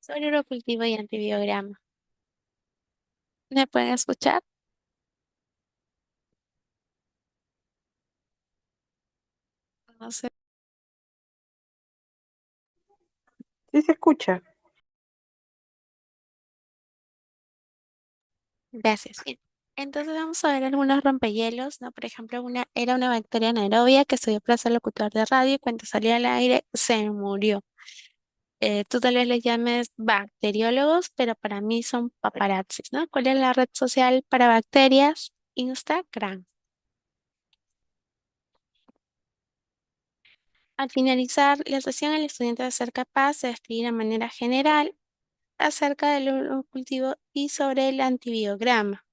Sobre urocultivo y antibiograma. ¿Me pueden escuchar? No sé. Sí se escucha. Gracias. Bien. Entonces vamos a ver algunos rompehielos, ¿no? Por ejemplo, una era una bacteria anaerobia que estudió para ser locutor de radio y cuando salió al aire se murió. Tú tal vez les llames bacteriólogos, pero para mí son paparazzis, ¿no? ¿Cuál es la red social para bacterias? Instagram. Al finalizar la sesión, el estudiante va a ser capaz de describir de manera general acerca del cultivo y sobre el antibiograma.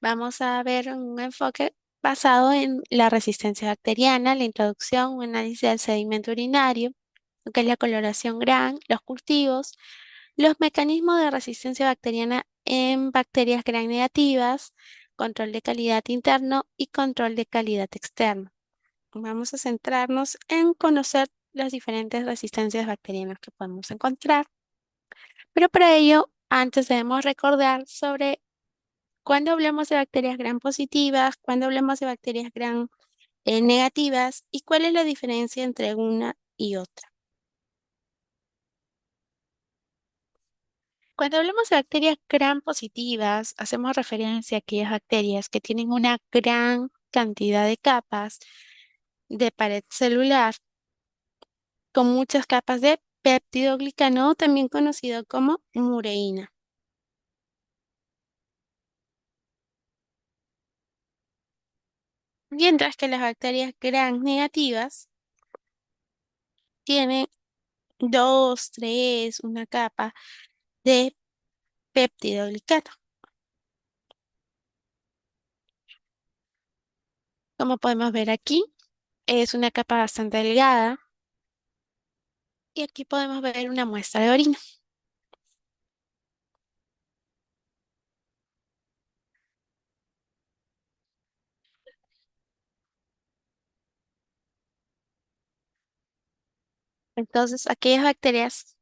Vamos a ver un enfoque basado en la resistencia bacteriana, la introducción, un análisis del sedimento urinario, lo que es la coloración Gram, los cultivos, los mecanismos de resistencia bacteriana en bacterias Gram negativas, control de calidad interno y control de calidad externo. Vamos a centrarnos en conocer las diferentes resistencias bacterianas que podemos encontrar, pero para ello, antes debemos recordar sobre cuando hablamos de bacterias gram positivas, cuando hablamos de bacterias gram negativas y cuál es la diferencia entre una y otra. Cuando hablamos de bacterias gram positivas, hacemos referencia a aquellas bacterias que tienen una gran cantidad de capas de pared celular con muchas capas de peptidoglicano, también conocido como mureína. Mientras que las bacterias gram negativas tienen dos, tres, una capa de peptidoglicano. Como podemos ver aquí, es una capa bastante delgada y aquí podemos ver una muestra de orina. Entonces, aquellas bacterias,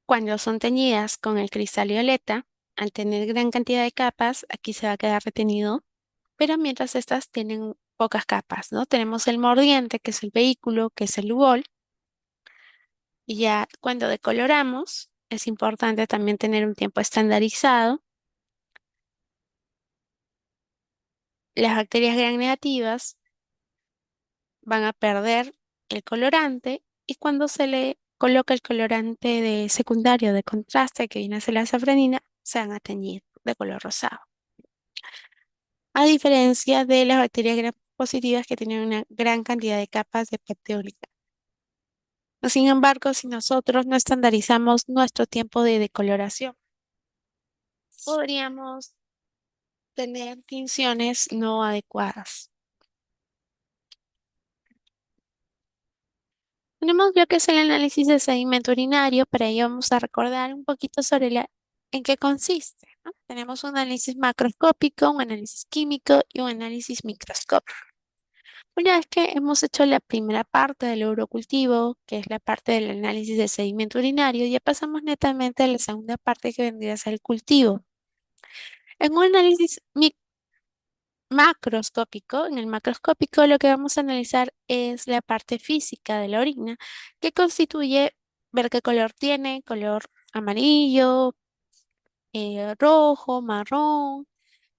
cuando son teñidas con el cristal violeta, al tener gran cantidad de capas, aquí se va a quedar retenido, pero mientras estas tienen pocas capas, ¿no? Tenemos el mordiente, que es el vehículo, que es el lugol, y ya cuando decoloramos, es importante también tener un tiempo estandarizado. Las bacterias gram negativas van a perder el colorante y cuando se le coloca el colorante de secundario de contraste que viene a ser la safranina, se van a teñir de color rosado. A diferencia de las bacterias gram positivas que tienen una gran cantidad de capas de peptidoglicano. Sin embargo, si nosotros no estandarizamos nuestro tiempo de decoloración, podríamos tener tinciones no adecuadas. Tenemos lo que es el análisis de sedimento urinario, para ello vamos a recordar un poquito sobre en qué consiste, ¿no? Tenemos un análisis macroscópico, un análisis químico y un análisis microscópico. Una vez que hemos hecho la primera parte del urocultivo, que es la parte del análisis de sedimento urinario, ya pasamos netamente a la segunda parte que vendría a ser el cultivo. En un análisis macroscópico, en el macroscópico lo que vamos a analizar es la parte física de la orina, que constituye ver qué color tiene, color amarillo, rojo, marrón,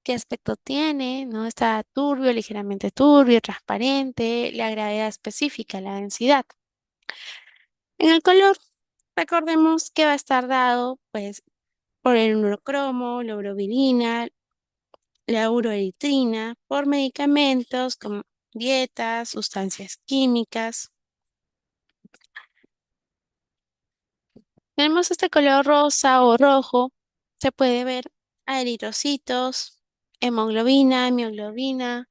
qué aspecto tiene, ¿no? Está turbio, ligeramente turbio, transparente, la gravedad específica, la densidad. En el color, recordemos que va a estar dado, pues, por el urocromo, la urobilina, la uroeritrina, por medicamentos como dietas, sustancias químicas. Tenemos este color rosa o rojo, se puede ver a eritrocitos, hemoglobina, mioglobina,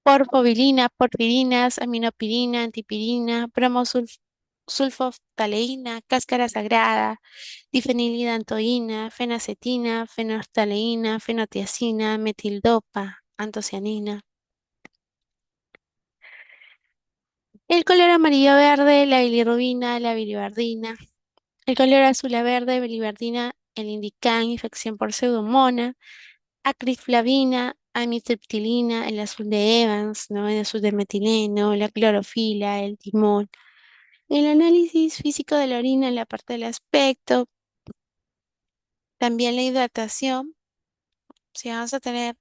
porfobilina, porfirinas, aminopirina, antipirina, sulfoftaleína, cáscara sagrada, difenilidantoína, fenacetina, fenoftaleína, fenotiacina, metildopa, antocianina. El color amarillo verde, la bilirrubina, la biliverdina. El color azul a verde, biliverdina, el indican, infección por pseudomonas, acriflavina, amitriptilina, el azul de Evans, ¿no? El azul de metileno, la clorofila, el timol. El análisis físico de la orina en la parte del aspecto, también la hidratación. Si vamos a tener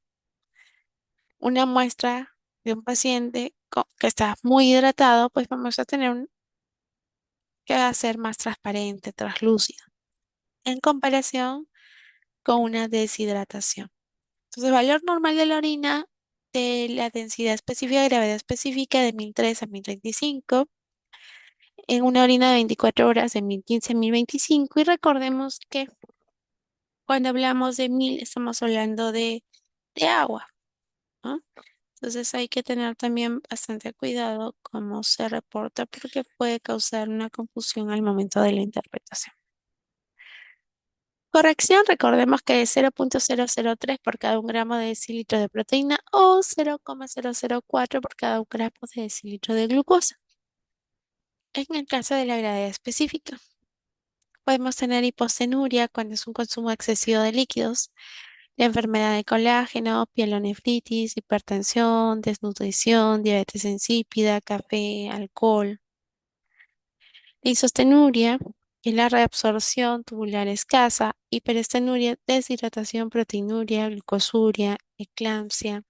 una muestra de un paciente que está muy hidratado, pues vamos a tener que va a ser más transparente, translúcido, en comparación con una deshidratación. Entonces, valor normal de la orina, de la densidad específica, gravedad específica de 1003 a 1035, en una orina de 24 horas de 1015 a 1025, y recordemos que cuando hablamos de 1000 estamos hablando de agua, ¿no? Entonces hay que tener también bastante cuidado cómo se reporta porque puede causar una confusión al momento de la interpretación. Corrección, recordemos que es 0,003 por cada 1 gramo de decilitro de proteína o 0,004 por cada 1 gramo de decilitro de glucosa. En el caso de la gravedad específica, podemos tener hipostenuria cuando es un consumo excesivo de líquidos, la enfermedad de colágeno, pielonefritis, hipertensión, desnutrición, diabetes insípida, café, alcohol. La isostenuria es la reabsorción tubular escasa, hiperestenuria, deshidratación, proteinuria, glucosuria, eclampsia,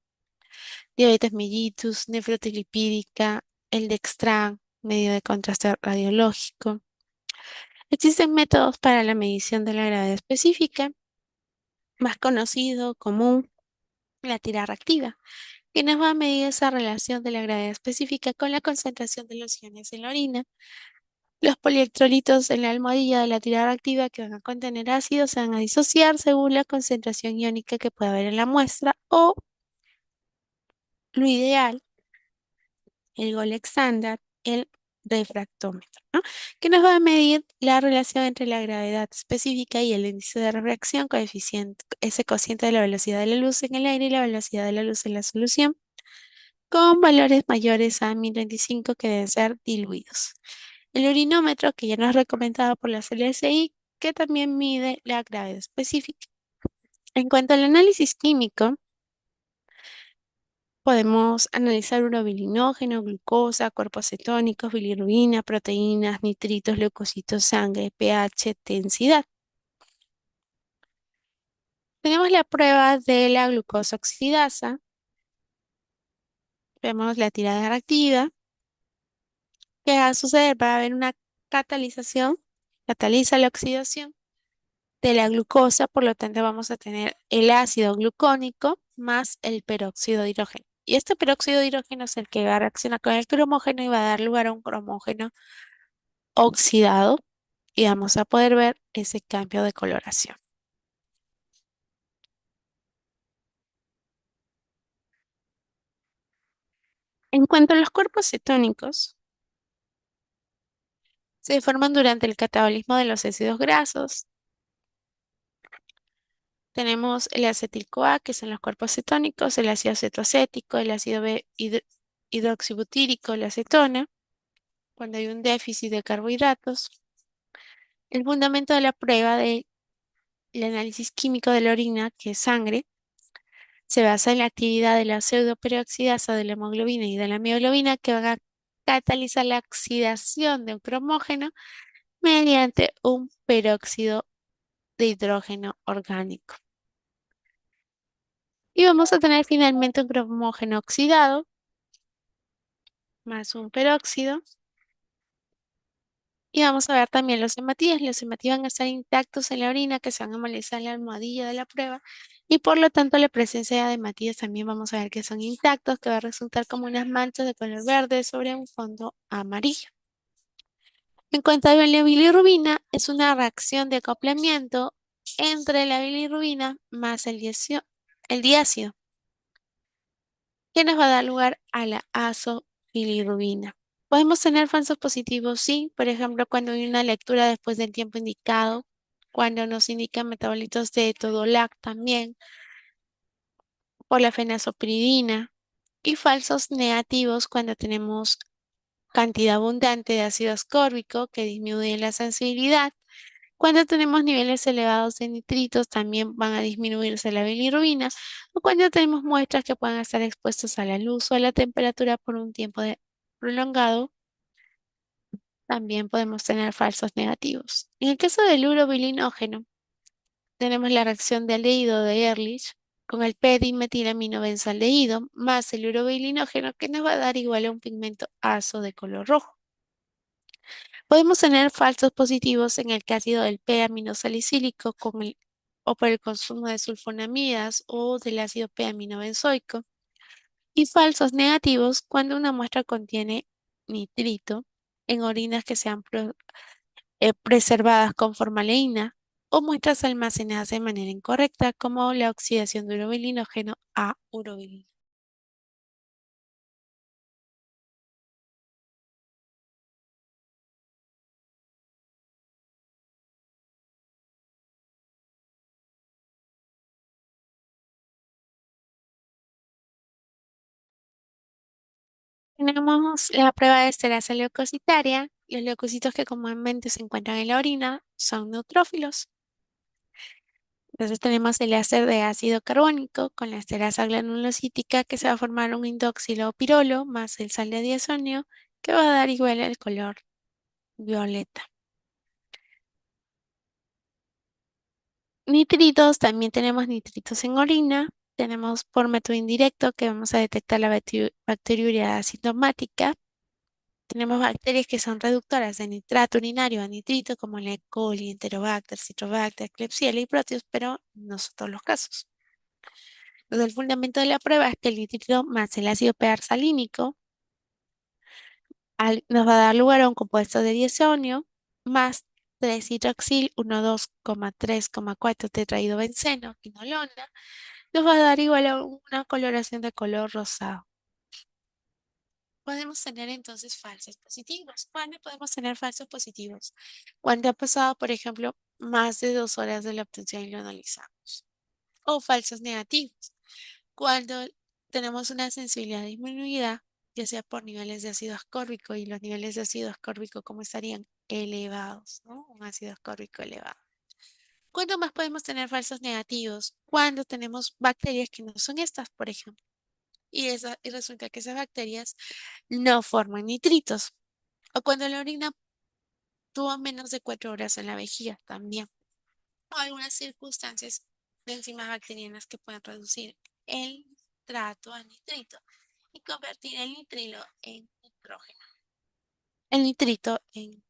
diabetes mellitus, nefrotis lipídica, el Dextran, medio de contraste radiológico. Existen métodos para la medición de la gravedad específica, más conocido, común, la tirada reactiva, que nos va a medir esa relación de la gravedad específica con la concentración de los iones en la orina. Los polielectrolitos en la almohadilla de la tirada activa que van a contener ácidos se van a disociar según la concentración iónica que pueda haber en la muestra o, lo ideal, el gol estándar, el refractómetro, ¿no? Que nos va a medir la relación entre la gravedad específica y el índice de refracción, coeficiente, ese cociente de la velocidad de la luz en el aire y la velocidad de la luz en la solución, con valores mayores a 1025 que deben ser diluidos. El urinómetro, que ya nos es recomendado por la CLSI, que también mide la gravedad específica. En cuanto al análisis químico, podemos analizar urobilinógeno, glucosa, cuerpos cetónicos, bilirrubina, proteínas, nitritos, leucocitos, sangre, pH, densidad. Tenemos la prueba de la glucosa oxidasa. Vemos la tirada reactiva. ¿Qué va a suceder? Va a haber una catalización, cataliza la oxidación de la glucosa, por lo tanto vamos a tener el ácido glucónico más el peróxido de hidrógeno. Y este peróxido de hidrógeno es el que va a reaccionar con el cromógeno y va a dar lugar a un cromógeno oxidado y vamos a poder ver ese cambio de coloración. En cuanto a los cuerpos cetónicos, se forman durante el catabolismo de los ácidos grasos. Tenemos el acetil-CoA, que son los cuerpos cetónicos, el ácido cetoacético, el ácido hidroxibutírico, la acetona, cuando hay un déficit de carbohidratos. El fundamento de la prueba del análisis químico de la orina, que es sangre, se basa en la actividad de la pseudoperoxidasa de la hemoglobina y de la mioglobina que van a catalizar la oxidación de un cromógeno mediante un peróxido de hidrógeno orgánico. Y vamos a tener finalmente un cromógeno oxidado más un peróxido. Y vamos a ver también los hematíes. Los hematíes van a estar intactos en la orina, que se van a molestar en la almohadilla de la prueba. Y por lo tanto, la presencia de hematíes también vamos a ver que son intactos, que va a resultar como unas manchas de color verde sobre un fondo amarillo. En cuanto a la bilirrubina, es una reacción de acoplamiento entre la bilirrubina más el diácido, que nos va a dar lugar a la azobilirrubina. Podemos tener falsos positivos, sí, por ejemplo, cuando hay una lectura después del tiempo indicado, cuando nos indican metabolitos de Todolac también, por la fenazopiridina, y falsos negativos cuando tenemos cantidad abundante de ácido ascórbico que disminuye la sensibilidad. Cuando tenemos niveles elevados de nitritos, también van a disminuirse la bilirrubina. O cuando tenemos muestras que puedan estar expuestas a la luz o a la temperatura por un tiempo prolongado, también podemos tener falsos negativos. En el caso del urobilinógeno, tenemos la reacción de aldehído de Ehrlich con el p-dimetilaminobenzoaldehído más el urobilinógeno que nos va a dar igual a un pigmento azo de color rojo. Podemos tener falsos positivos en el ácido del p-aminosalicílico o por el consumo de sulfonamidas o del ácido p-aminobenzoico y falsos negativos cuando una muestra contiene nitrito en orinas que sean preservadas con formaldeína o muestras almacenadas de manera incorrecta, como la oxidación de urobilinógeno a urobilina. Tenemos la prueba de esterasa leucocitaria. Los leucocitos que comúnmente se encuentran en la orina son neutrófilos. Entonces tenemos el éster de ácido carbónico con la esterasa granulocítica que se va a formar un indóxilo pirolo más el sal de diazonio que va a dar igual el color violeta. Nitritos, también tenemos nitritos en orina. Tenemos por método indirecto que vamos a detectar la bacteriuria asintomática. Tenemos bacterias que son reductoras de nitrato urinario a nitrito como la E. coli, Enterobacter, Citrobacter, Klebsiella y Proteus, pero no son todos los casos. Entonces, el fundamento de la prueba es que el nitrito más el ácido persalínico nos va a dar lugar a un compuesto de diazonio más 3-hidroxil 1,2,3,4 tetraidrobenceno, quinolona, nos va a dar igual a una coloración de color rosado. Podemos tener entonces falsos positivos. ¿Cuándo podemos tener falsos positivos? Cuando ha pasado, por ejemplo, más de 2 horas de la obtención y lo analizamos. O falsos negativos. Cuando tenemos una sensibilidad disminuida, ya sea por niveles de ácido ascórbico y los niveles de ácido ascórbico como estarían elevados, ¿no? Un ácido ascórbico elevado. ¿Cuándo más podemos tener falsos negativos? Cuando tenemos bacterias que no son estas, por ejemplo. Y resulta que esas bacterias no forman nitritos. O cuando la orina tuvo menos de 4 horas en la vejiga también. O algunas circunstancias de enzimas bacterianas que pueden reducir el nitrato a nitrito y convertir el nitrilo en nitrógeno. El nitrito en...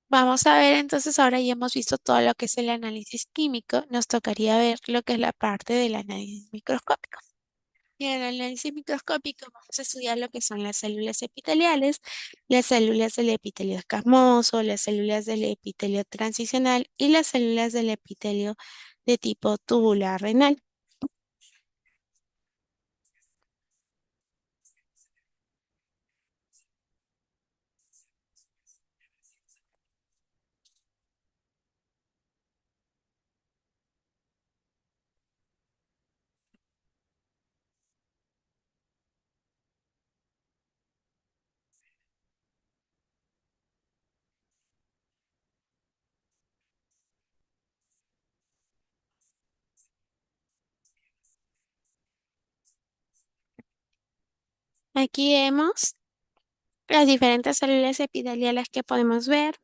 Vamos a ver entonces, ahora ya hemos visto todo lo que es el análisis químico, nos tocaría ver lo que es la parte del análisis microscópico. Y en el análisis microscópico vamos a estudiar lo que son las células epiteliales, las células del epitelio escamoso, las células del epitelio transicional y las células del epitelio de tipo tubular renal. Aquí vemos las diferentes células epiteliales que podemos ver.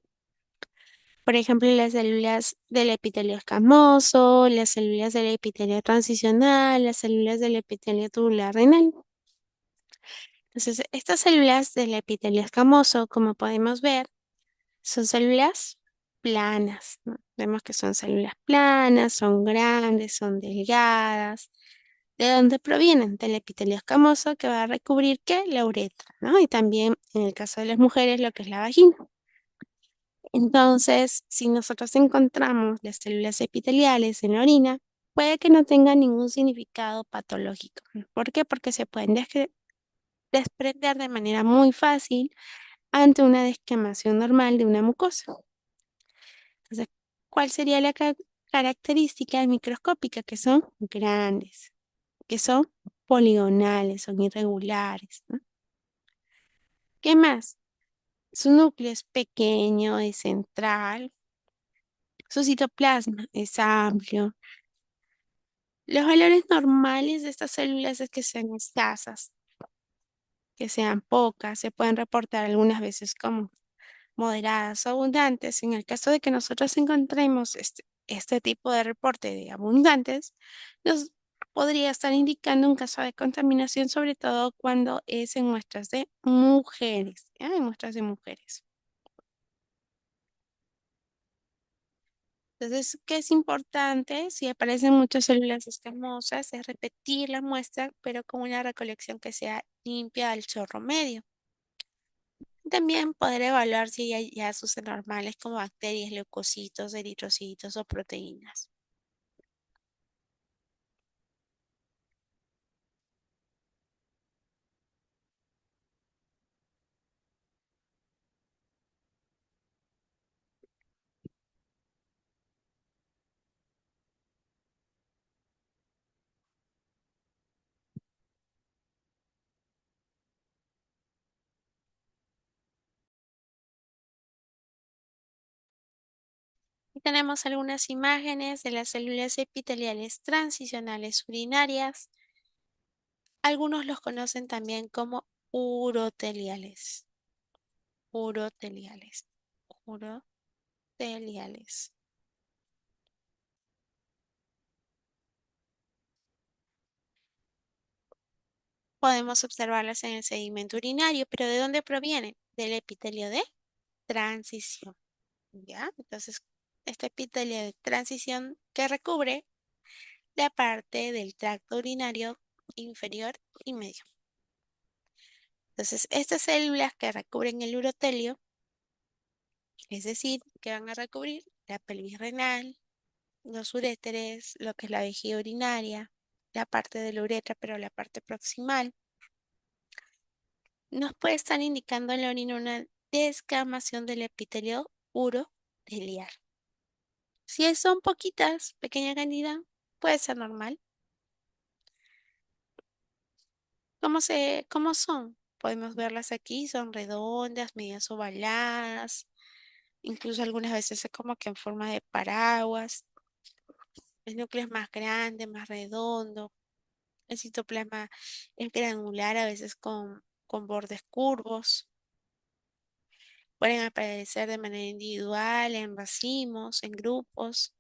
Por ejemplo, las células del epitelio escamoso, las células del epitelio transicional, las células del epitelio tubular renal. Entonces, estas células del epitelio escamoso, como podemos ver, son células planas, ¿no? Vemos que son células planas, son grandes, son delgadas. ¿De dónde provienen? Del epitelio escamoso que va a recubrir, ¿qué? La uretra, ¿no? Y también, en el caso de las mujeres, lo que es la vagina. Entonces, si nosotros encontramos las células epiteliales en la orina, puede que no tengan ningún significado patológico. ¿Por qué? Porque se pueden desprender de manera muy fácil ante una desquemación normal de una mucosa. Entonces, ¿cuál sería la característica microscópica, que son grandes, que son poligonales, son irregulares, ¿no? ¿Qué más? Su núcleo es pequeño, es central, su citoplasma es amplio. Los valores normales de estas células es que sean escasas, que sean pocas, se pueden reportar algunas veces como moderadas o abundantes. En el caso de que nosotros encontremos este tipo de reporte de abundantes, nos podría estar indicando un caso de contaminación, sobre todo cuando es en muestras de mujeres, ¿ya? En muestras de mujeres. Entonces, ¿qué es importante? Si aparecen muchas células escamosas, es repetir la muestra, pero con una recolección que sea limpia al chorro medio. También poder evaluar si hay hallazgos anormales como bacterias, leucocitos, eritrocitos o proteínas. Y tenemos algunas imágenes de las células epiteliales transicionales urinarias. Algunos los conocen también como uroteliales. Uroteliales. Uroteliales. Podemos observarlas en el sedimento urinario, pero ¿de dónde provienen? Del epitelio de transición. ¿Ya? Entonces, este epitelio de transición que recubre la parte del tracto urinario inferior y medio. Entonces, estas células que recubren el urotelio, es decir, que van a recubrir la pelvis renal, los uréteres, lo que es la vejiga urinaria, la parte de la uretra, pero la parte proximal, nos puede estar indicando en la orina una descamación del epitelio uroteliar. Si son poquitas, pequeña cantidad, puede ser normal. ¿Cómo son? Podemos verlas aquí, son redondas, medias ovaladas, incluso algunas veces es como que en forma de paraguas. El núcleo es más grande, más redondo. El citoplasma es granular, a veces con bordes curvos. Pueden aparecer de manera individual, en racimos, en grupos.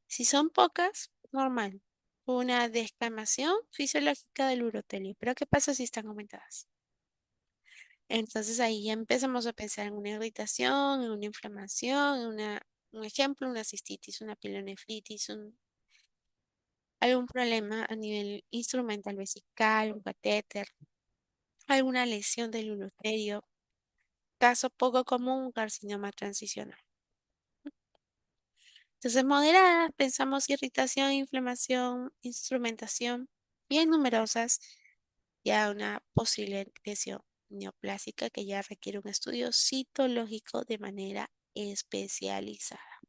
Si son pocas, normal. Una descamación fisiológica del urotelio. Pero ¿qué pasa si están aumentadas? Entonces ahí ya empezamos a pensar en una irritación, en una inflamación, un ejemplo, una cistitis, una pielonefritis, algún problema a nivel instrumental vesical, un catéter, alguna lesión del uroterio, caso poco común, un carcinoma transicional. Entonces, moderadas, pensamos irritación, inflamación, instrumentación, bien numerosas, ya una posible lesión neoplásica que ya requiere un estudio citológico de manera especializada.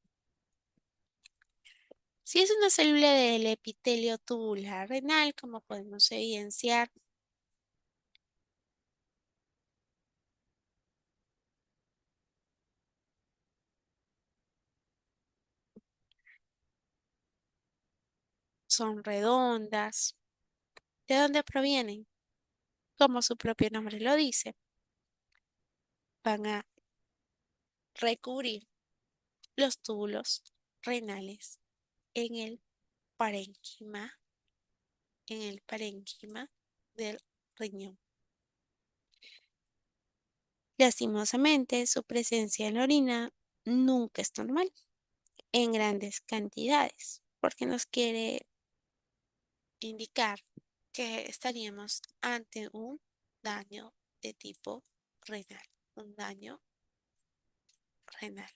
Si es una célula del epitelio tubular renal, como podemos evidenciar, son redondas. ¿De dónde provienen? Como su propio nombre lo dice, van a recubrir los túbulos renales en parénquima, en el parénquima del riñón. Lastimosamente, su presencia en la orina nunca es normal en grandes cantidades, porque nos quiere indicar que estaríamos ante un daño de tipo renal, un daño renal.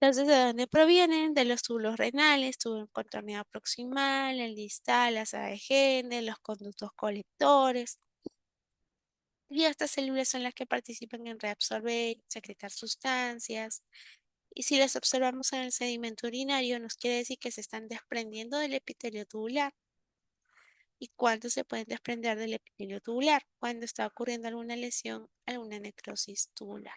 Entonces, ¿de dónde provienen? De los túbulos renales, túbulo contorneado proximal, el distal, las de Henle, los conductos colectores. Y estas células son las que participan en reabsorber, secretar sustancias. Y si las observamos en el sedimento urinario, nos quiere decir que se están desprendiendo del epitelio tubular. ¿Y cuándo se pueden desprender del epitelio tubular? Cuando está ocurriendo alguna lesión, alguna necrosis tubular.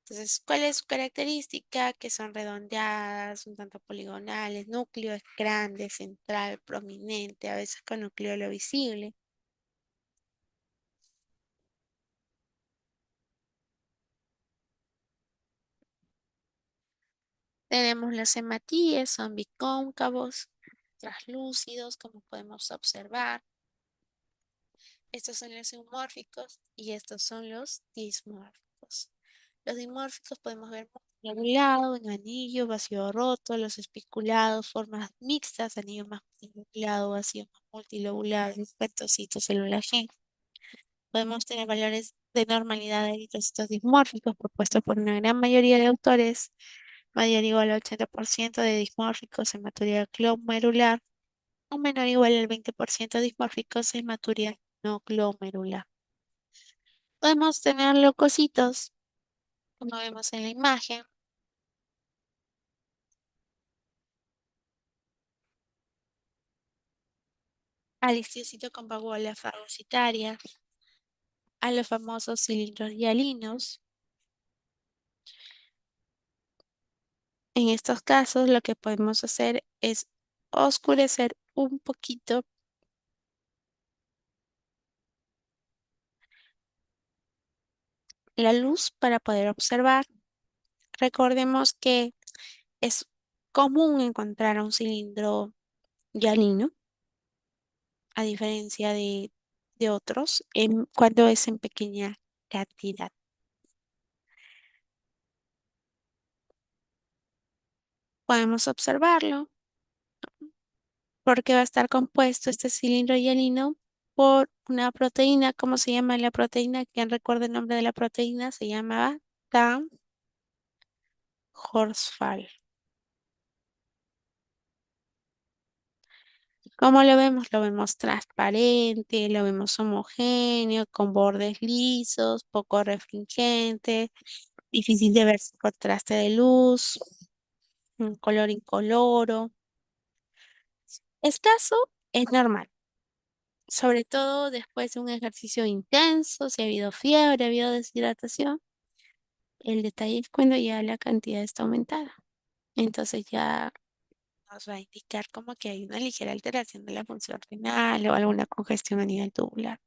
Entonces, ¿cuál es su característica? Que son redondeadas, un tanto poligonales, núcleo es grande, central, prominente, a veces con nucleolo visible. Tenemos los hematíes, son bicóncavos, traslúcidos, como podemos observar. Estos son los eumórficos y estos son los dismórficos. Los dimórficos podemos ver lobulado, en anillo, vacío roto, los espiculados, formas mixtas, anillo más multilobulado, vacío más multilobulado, espertocito, célula G. Podemos tener valores de normalidad de eritrocitos dismórficos propuestos por una gran mayoría de autores, mayor o igual al 80% de dismórficos en maturidad glomerular o menor o igual al 20% de dismórficos en maturidad no glomerular. Podemos tener leucocitos, como vemos en la imagen, al histiocito con vaguola fagocitaria, a los famosos cilindros hialinos. En estos casos, lo que podemos hacer es oscurecer un poquito la luz para poder observar. Recordemos que es común encontrar un cilindro hialino, a diferencia de otros, cuando es en pequeña cantidad. Podemos observarlo porque va a estar compuesto este cilindro hialino por una proteína. ¿Cómo se llama la proteína? ¿Quién recuerda el nombre de la proteína? Se llamaba TAM Horsfall. ¿Cómo lo vemos? Lo vemos transparente, lo vemos homogéneo, con bordes lisos, poco refringente, difícil de ver sin contraste de luz, un color incoloro. Escaso es normal, sobre todo después de un ejercicio intenso, si ha habido fiebre, ha habido deshidratación. El detalle es cuando ya la cantidad está aumentada. Entonces ya nos va a indicar como que hay una ligera alteración de la función renal o alguna congestión a nivel tubular.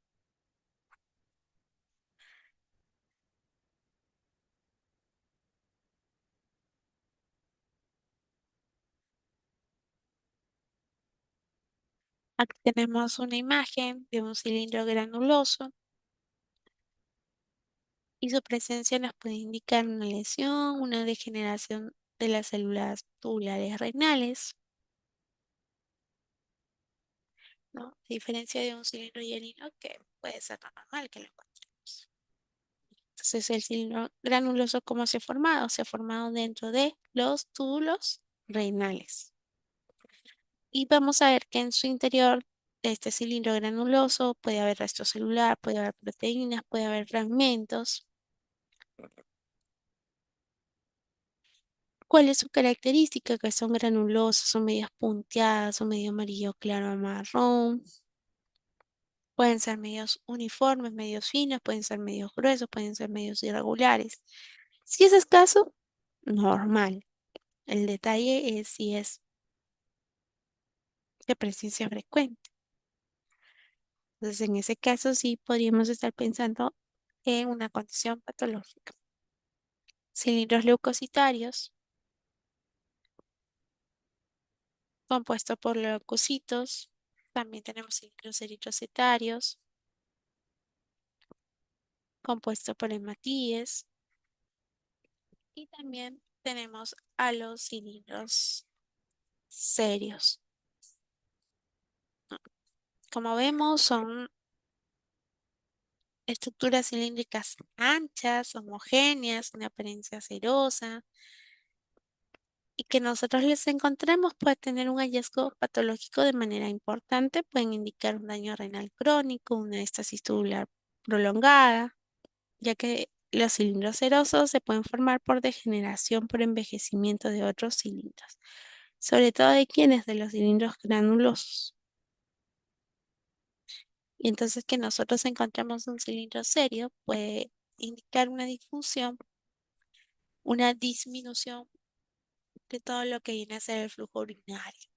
Aquí tenemos una imagen de un cilindro granuloso y su presencia nos puede indicar una lesión, una degeneración de las células tubulares renales, ¿no? A diferencia de un cilindro hialino que puede ser normal que lo encontremos. Entonces, el cilindro granuloso, ¿cómo se ha formado? Se ha formado dentro de los túbulos renales. Y vamos a ver que en su interior de este cilindro granuloso puede haber resto celular, puede haber proteínas, puede haber fragmentos. ¿Cuál es su característica? Que son granulosos, son medias punteadas, son medio amarillo claro a marrón. Pueden ser medios uniformes, medios finos, pueden ser medios gruesos, pueden ser medios irregulares. Si es escaso, normal. El detalle es si es de presencia frecuente. Entonces, en ese caso, sí podríamos estar pensando en una condición patológica. Cilindros leucocitarios, compuesto por leucocitos. También tenemos cilindros eritrocitarios, compuesto por hematíes. Y también tenemos a los cilindros serios. Como vemos, son estructuras cilíndricas anchas, homogéneas, una apariencia cerosa, y que nosotros les encontremos puede tener un hallazgo patológico de manera importante, pueden indicar un daño renal crónico, una estasis tubular prolongada, ya que los cilindros serosos se pueden formar por degeneración por envejecimiento de otros cilindros, sobre todo de quienes de los cilindros granulosos. Y entonces que nosotros encontramos un cilindro serio puede indicar una disfunción, una disminución de todo lo que viene a ser el flujo urinario.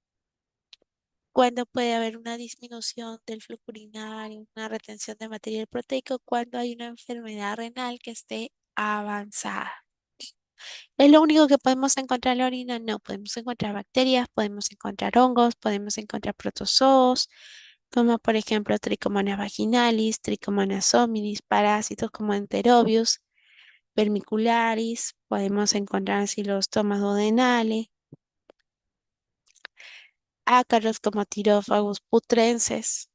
Cuando puede haber una disminución del flujo urinario, una retención de material proteico, cuando hay una enfermedad renal que esté avanzada. ¿Es lo único que podemos encontrar en la orina? No, podemos encontrar bacterias, podemos encontrar hongos, podemos encontrar protozoos, como por ejemplo Trichomonas vaginalis, Trichomonas hominis, parásitos como Enterobius, vermicularis, podemos encontrar Xylostomos duodenale, ácaros como Tyrophagus putrensis.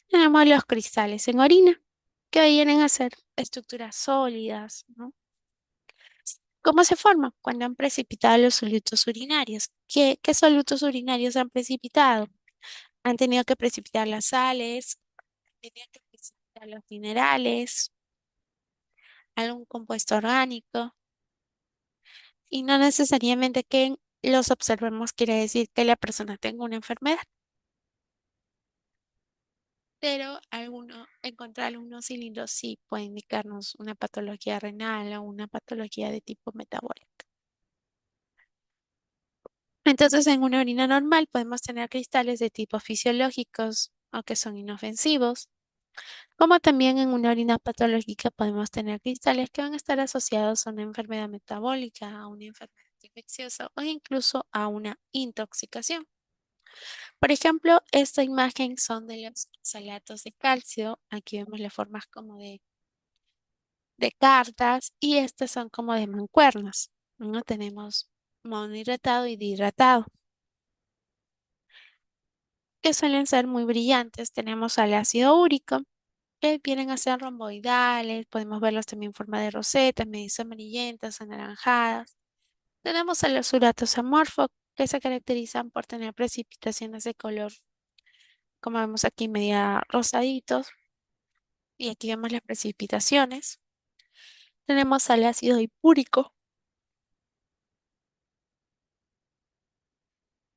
Tenemos los cristales en orina, que vienen a ser estructuras sólidas, ¿no? ¿Cómo se forman? Cuando han precipitado los solutos urinarios. ¿Qué solutos urinarios han precipitado? Han tenido que precipitar las sales, han tenido que precipitar los minerales, algún compuesto orgánico, y no necesariamente que los observemos quiere decir que la persona tenga una enfermedad, pero encontrar algunos cilindros sí puede indicarnos una patología renal o una patología de tipo metabólico. Entonces, en una orina normal podemos tener cristales de tipo fisiológicos o que son inofensivos, como también en una orina patológica podemos tener cristales que van a estar asociados a una enfermedad metabólica, a una enfermedad infecciosa o incluso a una intoxicación. Por ejemplo, esta imagen son de los salatos de calcio. Aquí vemos las formas como de cartas y estas son como de mancuernas, ¿no? Tenemos monohidratado y dihidratado, que suelen ser muy brillantes. Tenemos al ácido úrico, que vienen a ser romboidales, podemos verlos también en forma de roseta, medias amarillentas, anaranjadas. Tenemos a los uratos amorfos, que se caracterizan por tener precipitaciones de color, como vemos aquí, media rosaditos, y aquí vemos las precipitaciones. Tenemos al ácido hipúrico,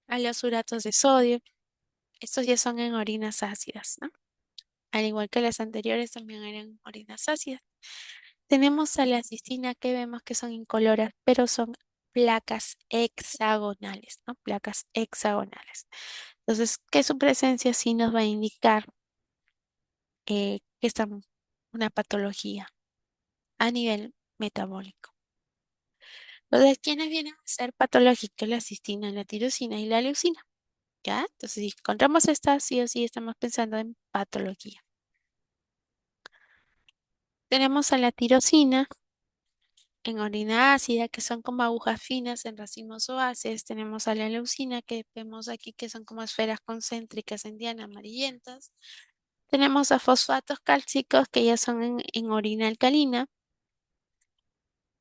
a los uratos de sodio, estos ya son en orinas ácidas, ¿no? Al igual que las anteriores también eran orinas ácidas. Tenemos a la cistina que vemos que son incoloras, pero son placas hexagonales, ¿no? Placas hexagonales. Entonces, que su presencia sí nos va a indicar que está una patología a nivel metabólico. Entonces, ¿quiénes vienen a ser patológicos? La cistina, la tirosina y la leucina, ¿ya? Entonces, si encontramos estas, sí o sí estamos pensando en patología. Tenemos a la tirosina en orina ácida, que son como agujas finas en racimos o haces. Tenemos a la leucina, que vemos aquí que son como esferas concéntricas en diana amarillentas. Tenemos a fosfatos cálcicos, que ya son en orina alcalina,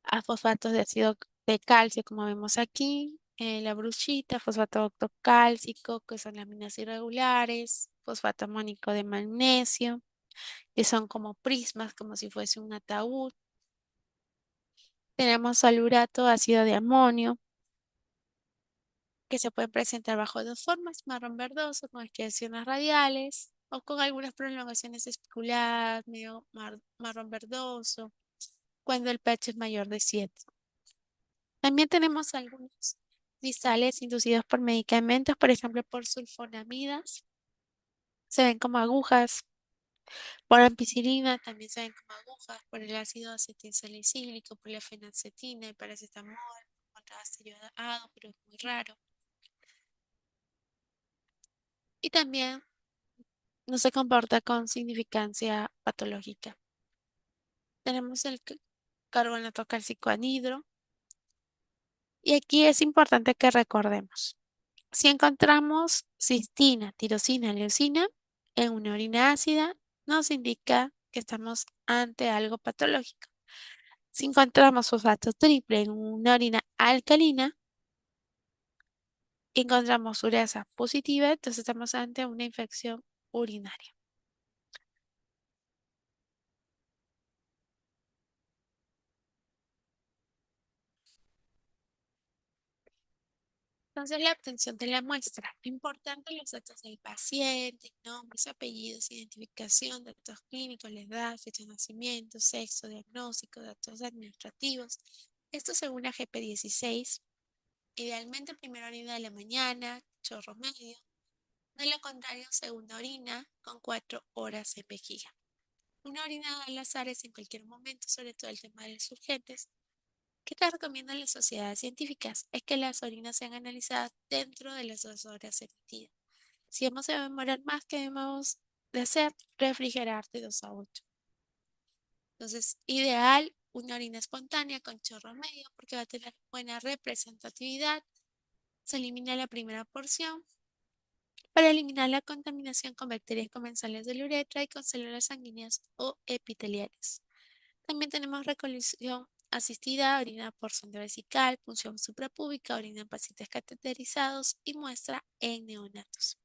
a fosfatos de ácido de calcio, como vemos aquí, la bruchita, fosfato octocálcico, que son láminas irregulares, fosfato amónico de magnesio, que son como prismas, como si fuese un ataúd. Tenemos salurato, ácido de amonio, que se puede presentar bajo dos formas, marrón verdoso con estriaciones radiales o con algunas prolongaciones especuladas, medio marrón verdoso, cuando el pH es mayor de 7. También tenemos algunos cristales inducidos por medicamentos, por ejemplo por sulfonamidas, se ven como agujas, por ampicilina también se ven como agujas, por el ácido acetilsalicílico, por la fenancetina y paracetamol, contraste iodado, pero es muy raro. Y también no se comporta con significancia patológica. Tenemos el carbonato cálcico anhidro y aquí es importante que recordemos. Si encontramos cistina, tirosina, leucina en una orina ácida, nos indica que estamos ante algo patológico. Si encontramos fosfato triple en una orina alcalina, encontramos urasa positiva, entonces estamos ante una infección urinaria. Entonces, la obtención de la muestra. Importante los datos del paciente, nombres, apellidos, identificación, datos clínicos, la edad, fecha de nacimiento, sexo, diagnóstico, datos administrativos. Esto según la GP16. Idealmente, primera orina de la mañana, chorro medio. De lo contrario, segunda orina con 4 horas en vejiga. Una orina al azar es en cualquier momento, sobre todo el tema de los urgentes. ¿Qué te recomiendan las sociedades científicas? Es que las orinas sean analizadas dentro de las 2 horas emitidas. Si vamos a demorar más, ¿qué debemos de hacer? Refrigerar de 2 a 8. Entonces, ideal, una orina espontánea con chorro medio porque va a tener buena representatividad. Se elimina la primera porción para eliminar la contaminación con bacterias comensales de la uretra y con células sanguíneas o epiteliales. También tenemos recolección asistida, orina por sonda vesical, punción suprapúbica, orina en pacientes cateterizados y muestra en neonatos.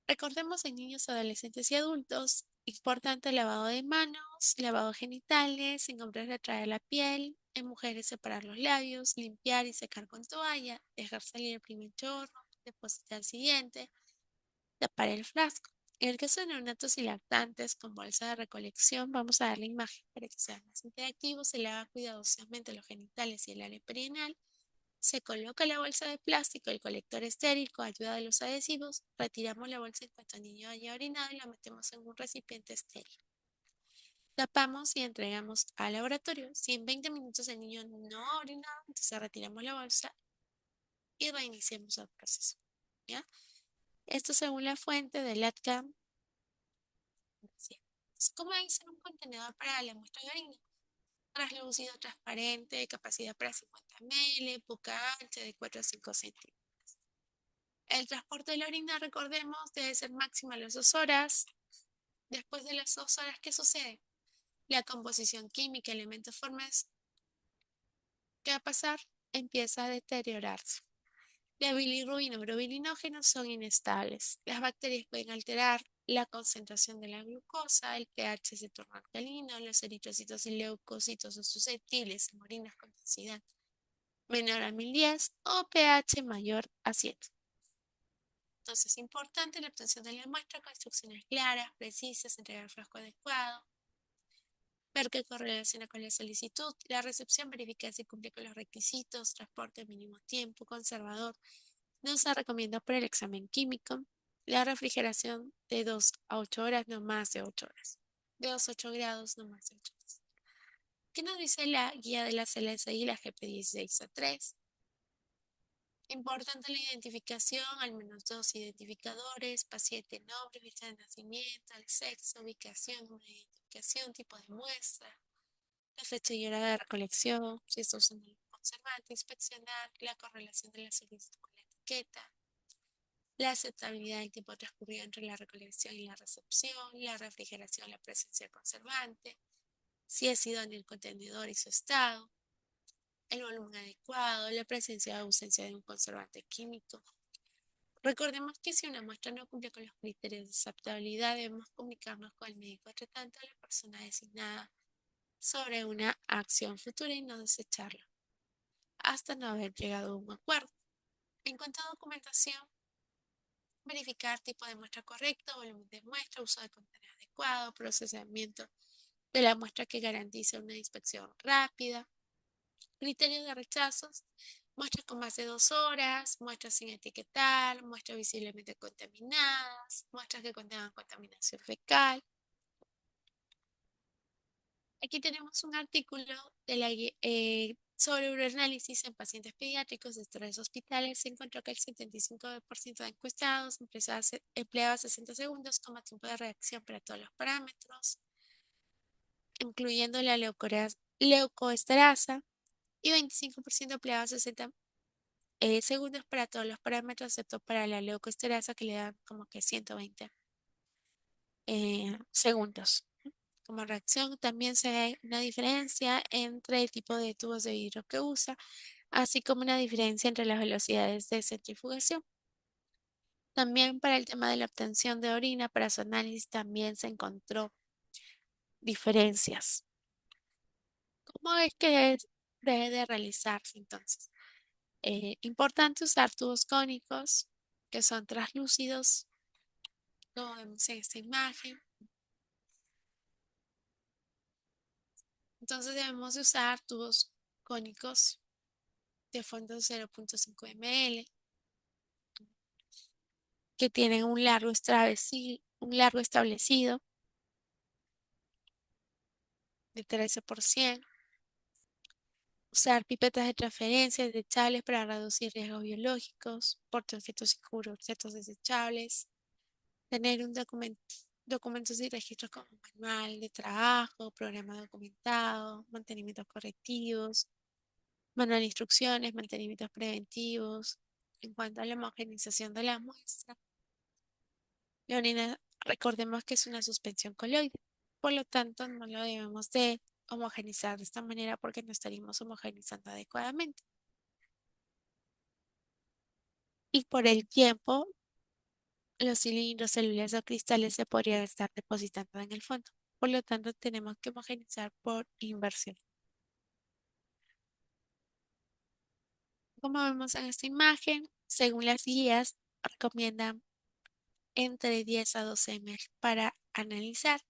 Recordemos en niños, adolescentes y adultos, importante lavado de manos, lavado genitales, en hombres retraer la piel, en mujeres separar los labios, limpiar y secar con toalla, dejar salir el primer chorro, depositar el siguiente, tapar el frasco. En el caso de neonatos y lactantes con bolsa de recolección, vamos a dar la imagen para que sea más interactivo. Se lava cuidadosamente los genitales y el área perineal. Se coloca la bolsa de plástico, el colector estéril con ayuda de los adhesivos. Retiramos la bolsa en cuanto el niño haya orinado y la metemos en un recipiente estéril. Tapamos y entregamos al laboratorio. Si en 20 minutos el niño no ha orinado, entonces retiramos la bolsa y reiniciamos el proceso. ¿Ya? Esto según la fuente del LATCAM. Sí. ¿Cómo debe ser un contenedor para la muestra de orina? Translúcido, transparente, capacidad para 50 ml, poca ancha de 4 a 5 centímetros. El transporte de la orina, recordemos, debe ser máximo a las 2 horas. Después de las 2 horas, ¿qué sucede? La composición química, elementos formes, ¿qué va a pasar? Empieza a deteriorarse. La bilirrubina y urobilinógenos son inestables. Las bacterias pueden alterar la concentración de la glucosa, el pH se torna alcalino, los eritrocitos y leucocitos son susceptibles en orinas con densidad menor a 1010 o pH mayor a 7. Entonces es importante la obtención de la muestra con instrucciones claras, precisas, entregar el frasco adecuado, ver qué correlaciona con la solicitud, la recepción, verificar si cumple con los requisitos, transporte mínimo tiempo, conservador. No se recomienda por el examen químico. La refrigeración de 2 a 8 horas, no más de 8 horas. De 2 a 8 grados, no más de 8 horas. ¿Qué nos dice la guía de la CLSI, la GP16A3? Importante la identificación, al menos 2 identificadores, paciente, nombre, fecha de nacimiento, el sexo, ubicación, una identificación, tipo de muestra, la fecha y hora de recolección, si está usando el conservante, inspeccionar la correlación de la solicitud con la etiqueta, la aceptabilidad del tiempo transcurrido entre la recolección y la recepción, la refrigeración, la presencia del conservante, si es idóneo el contenedor y su estado, el volumen adecuado, la presencia o ausencia de un conservante químico. Recordemos que si una muestra no cumple con los criterios de aceptabilidad, debemos comunicarnos con el médico tratante o la persona designada sobre una acción futura y no desecharla, hasta no haber llegado a un acuerdo. En cuanto a documentación, verificar tipo de muestra correcto, volumen de muestra, uso de contenedor adecuado, procesamiento de la muestra que garantice una inspección rápida, criterios de rechazos, muestras con más de 2 horas, muestras sin etiquetar, muestras visiblemente contaminadas, muestras que contengan contaminación fecal. Aquí tenemos un artículo de sobre uroanálisis en pacientes pediátricos de 3 hospitales. Se encontró que el 75% de encuestados empleaba 60 segundos como tiempo de reacción para todos los parámetros, incluyendo la leucoesterasa, y 25% empleaba 60 segundos para todos los parámetros, excepto para la leucoesterasa, que le dan como que 120 segundos. Como reacción también se ve una diferencia entre el tipo de tubos de vidrio que usa. así como una diferencia entre las velocidades de centrifugación. También para el tema de la obtención de orina, para su análisis también se encontró diferencias. ¿Cómo es que debe de realizarse entonces? Importante usar tubos cónicos que son translúcidos, como vemos en esta imagen. Entonces debemos de usar tubos cónicos de fondo 0,5 ml que tienen un largo establecido de 13%. Usar pipetas de transferencia desechables para reducir riesgos biológicos, portaobjetos y cubreobjetos desechables. Tener documentos y registros como manual de trabajo, programa documentado, mantenimientos correctivos, manual de instrucciones, mantenimientos preventivos. En cuanto a la homogenización de la muestra, la orina, recordemos que es una suspensión coloide, por lo tanto no lo debemos de homogenizar de esta manera porque no estaríamos homogenizando adecuadamente. Y por el tiempo, los cilindros, células o cristales se podrían estar depositando en el fondo. Por lo tanto, tenemos que homogenizar por inversión. Como vemos en esta imagen, según las guías, recomiendan entre 10 a 12 ml para analizar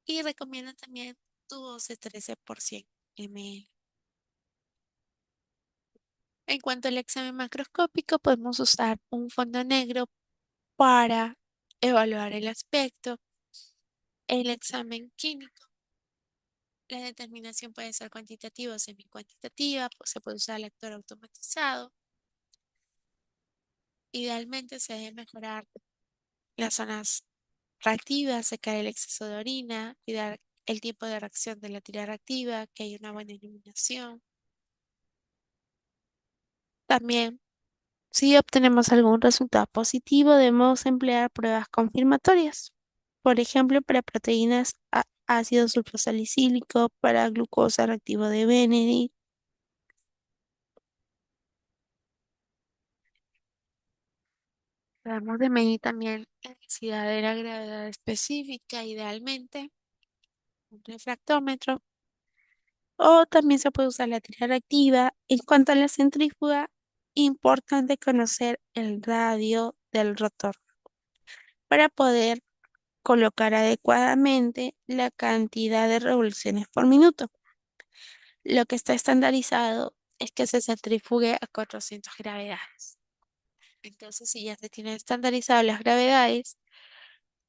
y recomiendan también tubos de 13 por 100 ml. En cuanto al examen macroscópico, podemos usar un fondo negro para evaluar el aspecto. El examen químico, la determinación puede ser cuantitativa o semi-cuantitativa, pues se puede usar lector automatizado. Idealmente se debe mejorar las zonas reactivas, secar el exceso de orina, cuidar el tiempo de reacción de la tira reactiva, que haya una buena iluminación. También, si obtenemos algún resultado positivo, debemos emplear pruebas confirmatorias. Por ejemplo, para proteínas ácido sulfosalicílico, para glucosa reactivo de Benedict. Debemos de medir también la densidad de la gravedad específica, idealmente, un refractómetro, o también se puede usar la tira reactiva. En cuanto a la centrífuga, importante conocer el radio del rotor para poder colocar adecuadamente la cantidad de revoluciones por minuto. Lo que está estandarizado es que se centrifugue a 400 gravedades. Entonces, si ya se tienen estandarizadas las gravedades,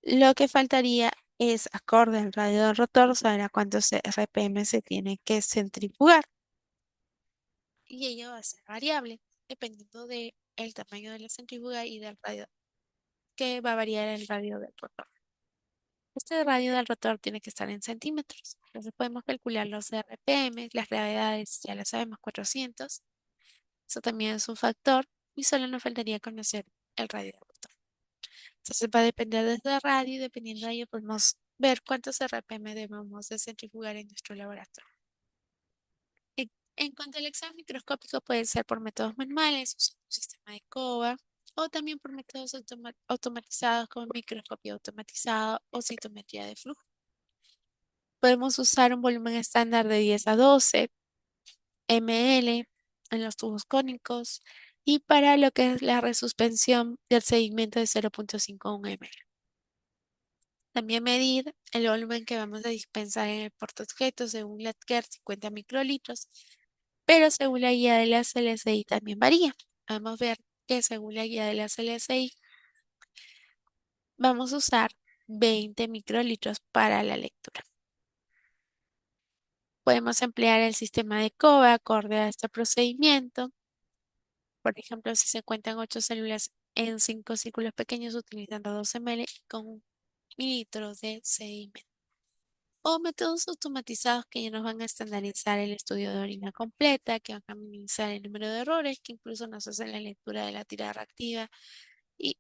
lo que faltaría es, acorde al radio del rotor, saber a cuántos RPM se tiene que centrifugar. Y ello va a ser variable, dependiendo del tamaño de la centrífuga y del radio, que va a variar el radio del rotor. Este radio del rotor tiene que estar en centímetros. Entonces podemos calcular los RPM, las gravedades, ya lo sabemos, 400. Eso también es un factor. Y solo nos faltaría conocer el radio del rotor. Entonces va a depender de este radio y dependiendo de ello podemos ver cuántos RPM debemos de centrifugar en nuestro laboratorio. En cuanto al examen microscópico, puede ser por métodos manuales, usando un sistema de COBA, o también por métodos automatizados como microscopio automatizado o citometría de flujo. Podemos usar un volumen estándar de 10 a 12 ml en los tubos cónicos y para lo que es la resuspensión del sedimento de 0,51 ml. También medir el volumen que vamos a dispensar en el portaobjeto según Latker, 50 microlitros, pero según la guía de la CLSI también varía. Vamos a ver que según la guía de la CLSI vamos a usar 20 microlitros para la lectura. Podemos emplear el sistema de COVA acorde a este procedimiento. Por ejemplo, si se cuentan 8 células en 5 círculos pequeños utilizando 12 ml con 1 mililitro de sedimento. O métodos automatizados que ya nos van a estandarizar el estudio de orina completa, que van a minimizar el número de errores, que incluso nos hacen la lectura de la tira reactiva, y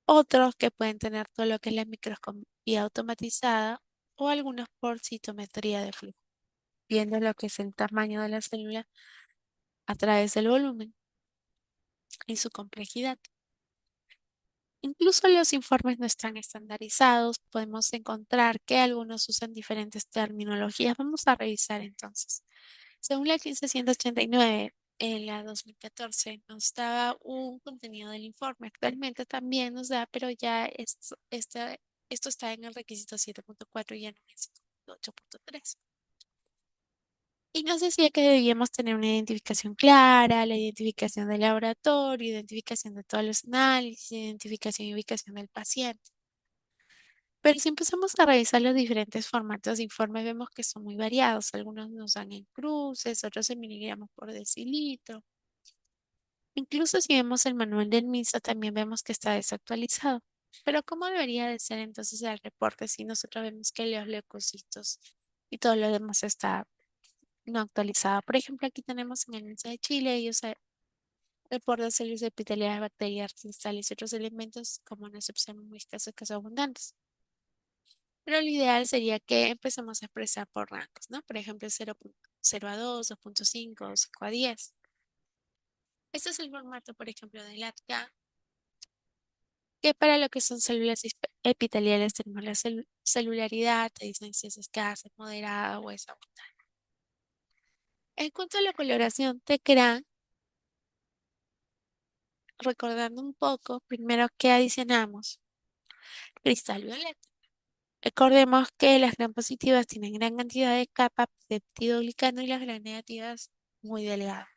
otros que pueden tener todo lo que es la microscopía automatizada o algunos por citometría de flujo, viendo lo que es el tamaño de la célula a través del volumen y su complejidad. Incluso los informes no están estandarizados. Podemos encontrar que algunos usan diferentes terminologías. Vamos a revisar entonces. Según la 1589, en la 2014 nos daba un contenido del informe. Actualmente también nos da, pero ya esto está en el requisito 7.4 y ya no en el 8.3. Y nos decía que debíamos tener una identificación clara, la identificación del laboratorio, identificación de todos los análisis, identificación y ubicación del paciente. Pero si empezamos a revisar los diferentes formatos de informe, vemos que son muy variados. Algunos nos dan en cruces, otros en miligramos por decilitro. Incluso si vemos el manual del MISA, también vemos que está desactualizado. Pero ¿cómo debería de ser entonces el reporte si nosotros vemos que los leucocitos y todo lo demás está no actualizado? Por ejemplo, aquí tenemos en el MISA de Chile, ellos reportan células epiteliales, bacterias, cristales y otros elementos como no excepción muy escasos que son abundantes. Pero lo ideal sería que empecemos a expresar por rangos, ¿no? Por ejemplo, 0.0 a 2, 2.5, 5 a 10. Este es el formato, por ejemplo, del ATCA, que para lo que son células epiteliales tenemos la celularidad, te dicen si es escasa, moderada o es abundante. En cuanto a la coloración, te crean, recordando un poco, primero que adicionamos cristal violeta. Recordemos que las gram positivas tienen gran cantidad de capa peptidoglicano y las gram negativas muy delgadas.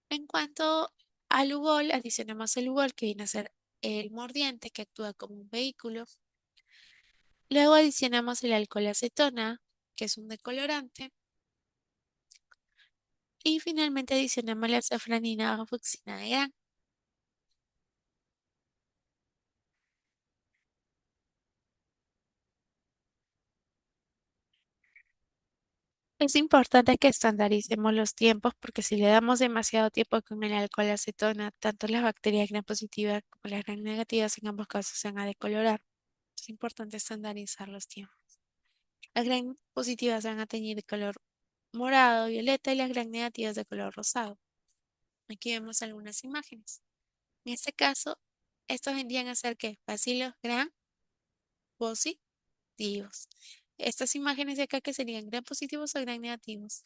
En cuanto al UGOL, adicionamos el UGOL que viene a ser el mordiente que actúa como un vehículo. Luego adicionamos el alcohol acetona, que es un decolorante. Y finalmente adicionamos la safranina o fucsina de gran. Es importante que estandaricemos los tiempos porque si le damos demasiado tiempo con el alcohol acetona, tanto las bacterias gram positivas como las gram negativas en ambos casos se van a decolorar. Es importante estandarizar los tiempos. Las gram positivas se van a teñir de color morado, violeta y las gram negativas de color rosado. Aquí vemos algunas imágenes. En este caso, estos vendrían a ser ¿qué? Bacilos gram positivos. Estas imágenes de acá que serían gram positivos o gram negativos.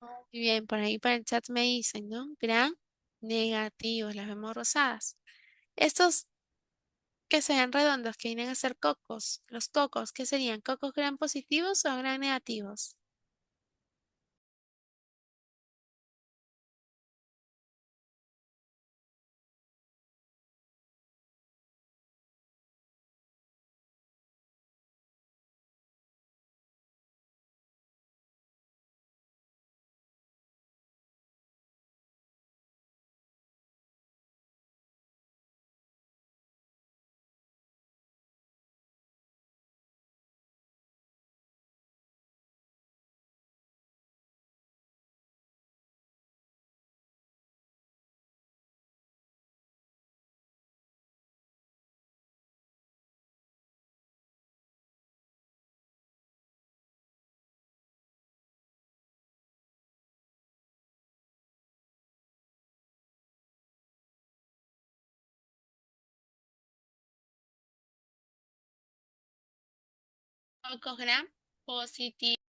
Muy bien, por ahí para el chat me dicen, ¿no? Gram negativos, las vemos rosadas. Estos que sean redondos, que vienen a ser cocos, los cocos, ¿qué serían? ¿Cocos gram positivos o gram negativos? Cocos gram positivos.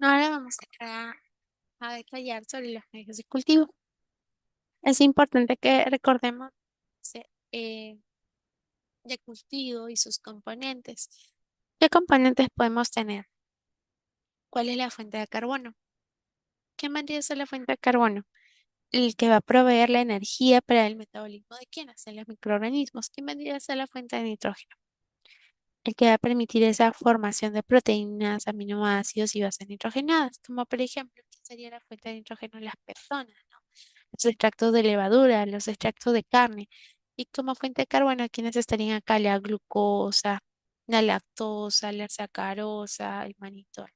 Ahora vamos a detallar sobre los medios de cultivo. Es importante que recordemos se- eh, de cultivo y sus componentes. ¿Qué componentes podemos tener? ¿Cuál es la fuente de carbono? ¿Qué vendría a ser la fuente de carbono? El que va a proveer la energía para el metabolismo de quiénes, en los microorganismos. ¿Quién vendría a ser la fuente de nitrógeno? el que va a permitir esa formación de proteínas, aminoácidos y bases nitrogenadas, como por ejemplo, ¿qué sería la fuente de nitrógeno en las personas? ¿No? Los extractos de levadura, los extractos de carne. Y como fuente de carbono, ¿quiénes estarían acá? La glucosa, la lactosa, la sacarosa, el manitol.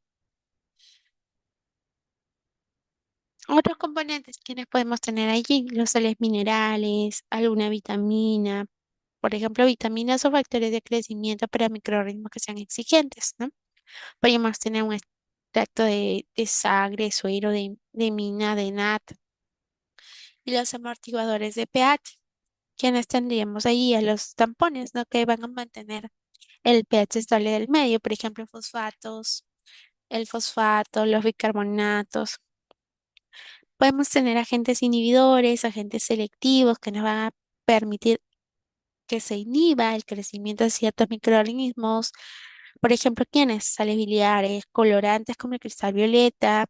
Otros componentes, ¿quiénes podemos tener allí? Los sales minerales, alguna vitamina, por ejemplo, vitaminas o factores de crecimiento para microorganismos que sean exigentes, ¿no? Podríamos tener un extracto de sangre, suero, de mina, de nat y los amortiguadores de pH. ¿Quiénes tendríamos allí? A los tampones, ¿no? Que van a mantener el pH estable del medio, por ejemplo, fosfatos, el fosfato, los bicarbonatos. Podemos tener agentes inhibidores, agentes selectivos que nos van a permitir que se inhiba el crecimiento de ciertos microorganismos. Por ejemplo, ¿quiénes? Sales biliares, colorantes como el cristal violeta,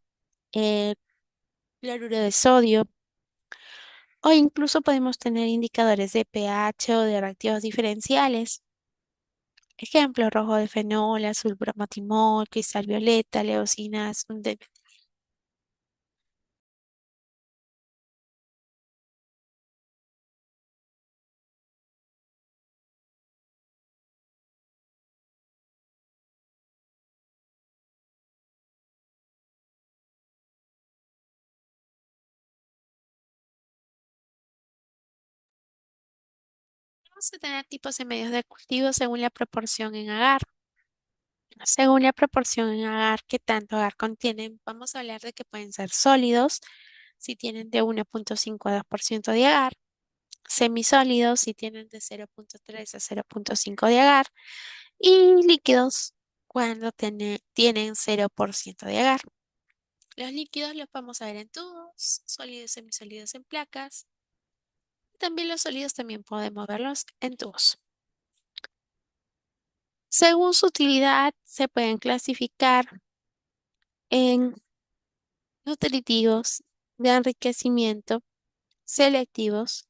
eh, cloruro de sodio, o incluso podemos tener indicadores de pH o de reactivos diferenciales. Ejemplo, rojo de fenol, azul bromotimol, cristal violeta, leucinas. Vamos a tener tipos de medios de cultivo según la proporción en agar. Según la proporción en agar que tanto agar contienen, vamos a hablar de que pueden ser sólidos si tienen de 1,5 a 2% de agar, semisólidos si tienen de 0,3 a 0,5 de agar y líquidos cuando tienen 0% de agar. Los líquidos los vamos a ver en tubos, sólidos y semisólidos en placas. También los sólidos también podemos verlos en tubos. Según su utilidad, se pueden clasificar en nutritivos, de enriquecimiento, selectivos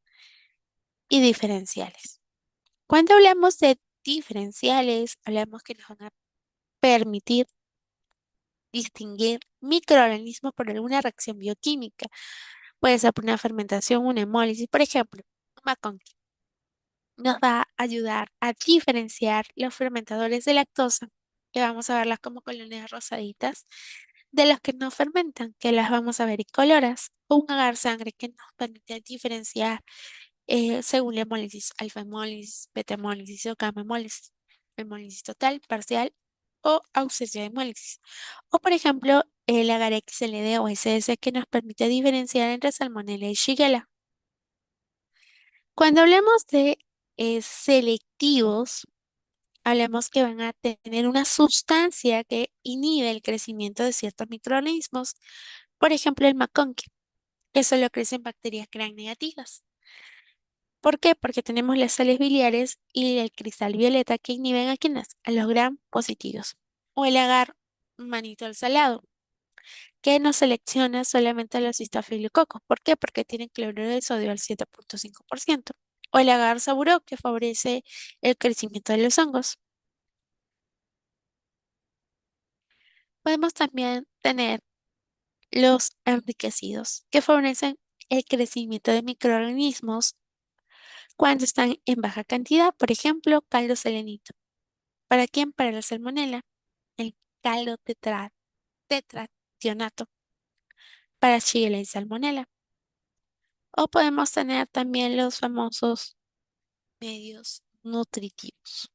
y diferenciales. Cuando hablamos de diferenciales, hablamos que nos van a permitir distinguir microorganismos por alguna reacción bioquímica. Puede ser por una fermentación, una hemólisis, por ejemplo, un McConkey nos va a ayudar a diferenciar los fermentadores de lactosa, que vamos a verlas como colonias rosaditas, de los que no fermentan, que las vamos a ver incoloras, o un agar sangre que nos permite diferenciar según la hemólisis, alfa hemólisis, beta hemólisis o gamma hemólisis, hemólisis total, parcial o ausencia de hemólisis. O por ejemplo, el agar XLD o SS que nos permite diferenciar entre salmonella y shigella. Cuando hablamos de selectivos, hablemos que van a tener una sustancia que inhibe el crecimiento de ciertos microorganismos. Por ejemplo, el McConkey, que solo crecen bacterias gram negativas. ¿Por qué? Porque tenemos las sales biliares y el cristal violeta que inhiben a quienes, a los gram positivos. O el agar manitol salado, que nos selecciona solamente a los cistofilococos. ¿Por qué? Porque tienen cloruro de sodio al 7,5%. O el agar saburó, que favorece el crecimiento de los hongos. Podemos también tener los enriquecidos, que favorecen el crecimiento de microorganismos cuando están en baja cantidad. Por ejemplo, caldo selenito. ¿Para quién? Para la salmonela. El caldo tetrationato para Shigella y salmonela. O podemos tener también los famosos medios nutritivos,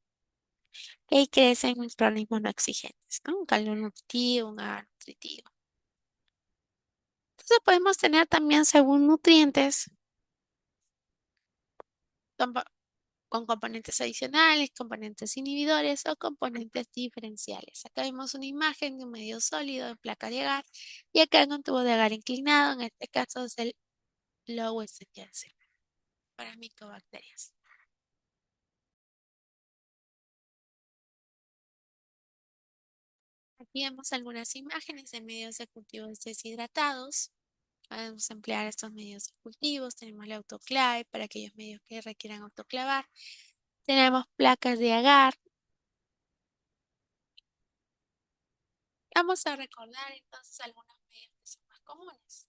que ahí crecen microorganismos no exigentes, ¿no? Un caldo nutritivo, un agar nutritivo. Entonces podemos tener también según nutrientes compo- con componentes adicionales, componentes inhibidores o componentes diferenciales. Acá vemos una imagen de un medio sólido en placa de agar y acá en un tubo de agar inclinado, en este caso es el Lowest Jensen para micobacterias. Aquí vemos algunas imágenes de medios de cultivos deshidratados. Podemos emplear estos medios de cultivos. Tenemos la autoclave para aquellos medios que requieran autoclavar. Tenemos placas de agar Vamos a recordar entonces algunos medios que son más comunes.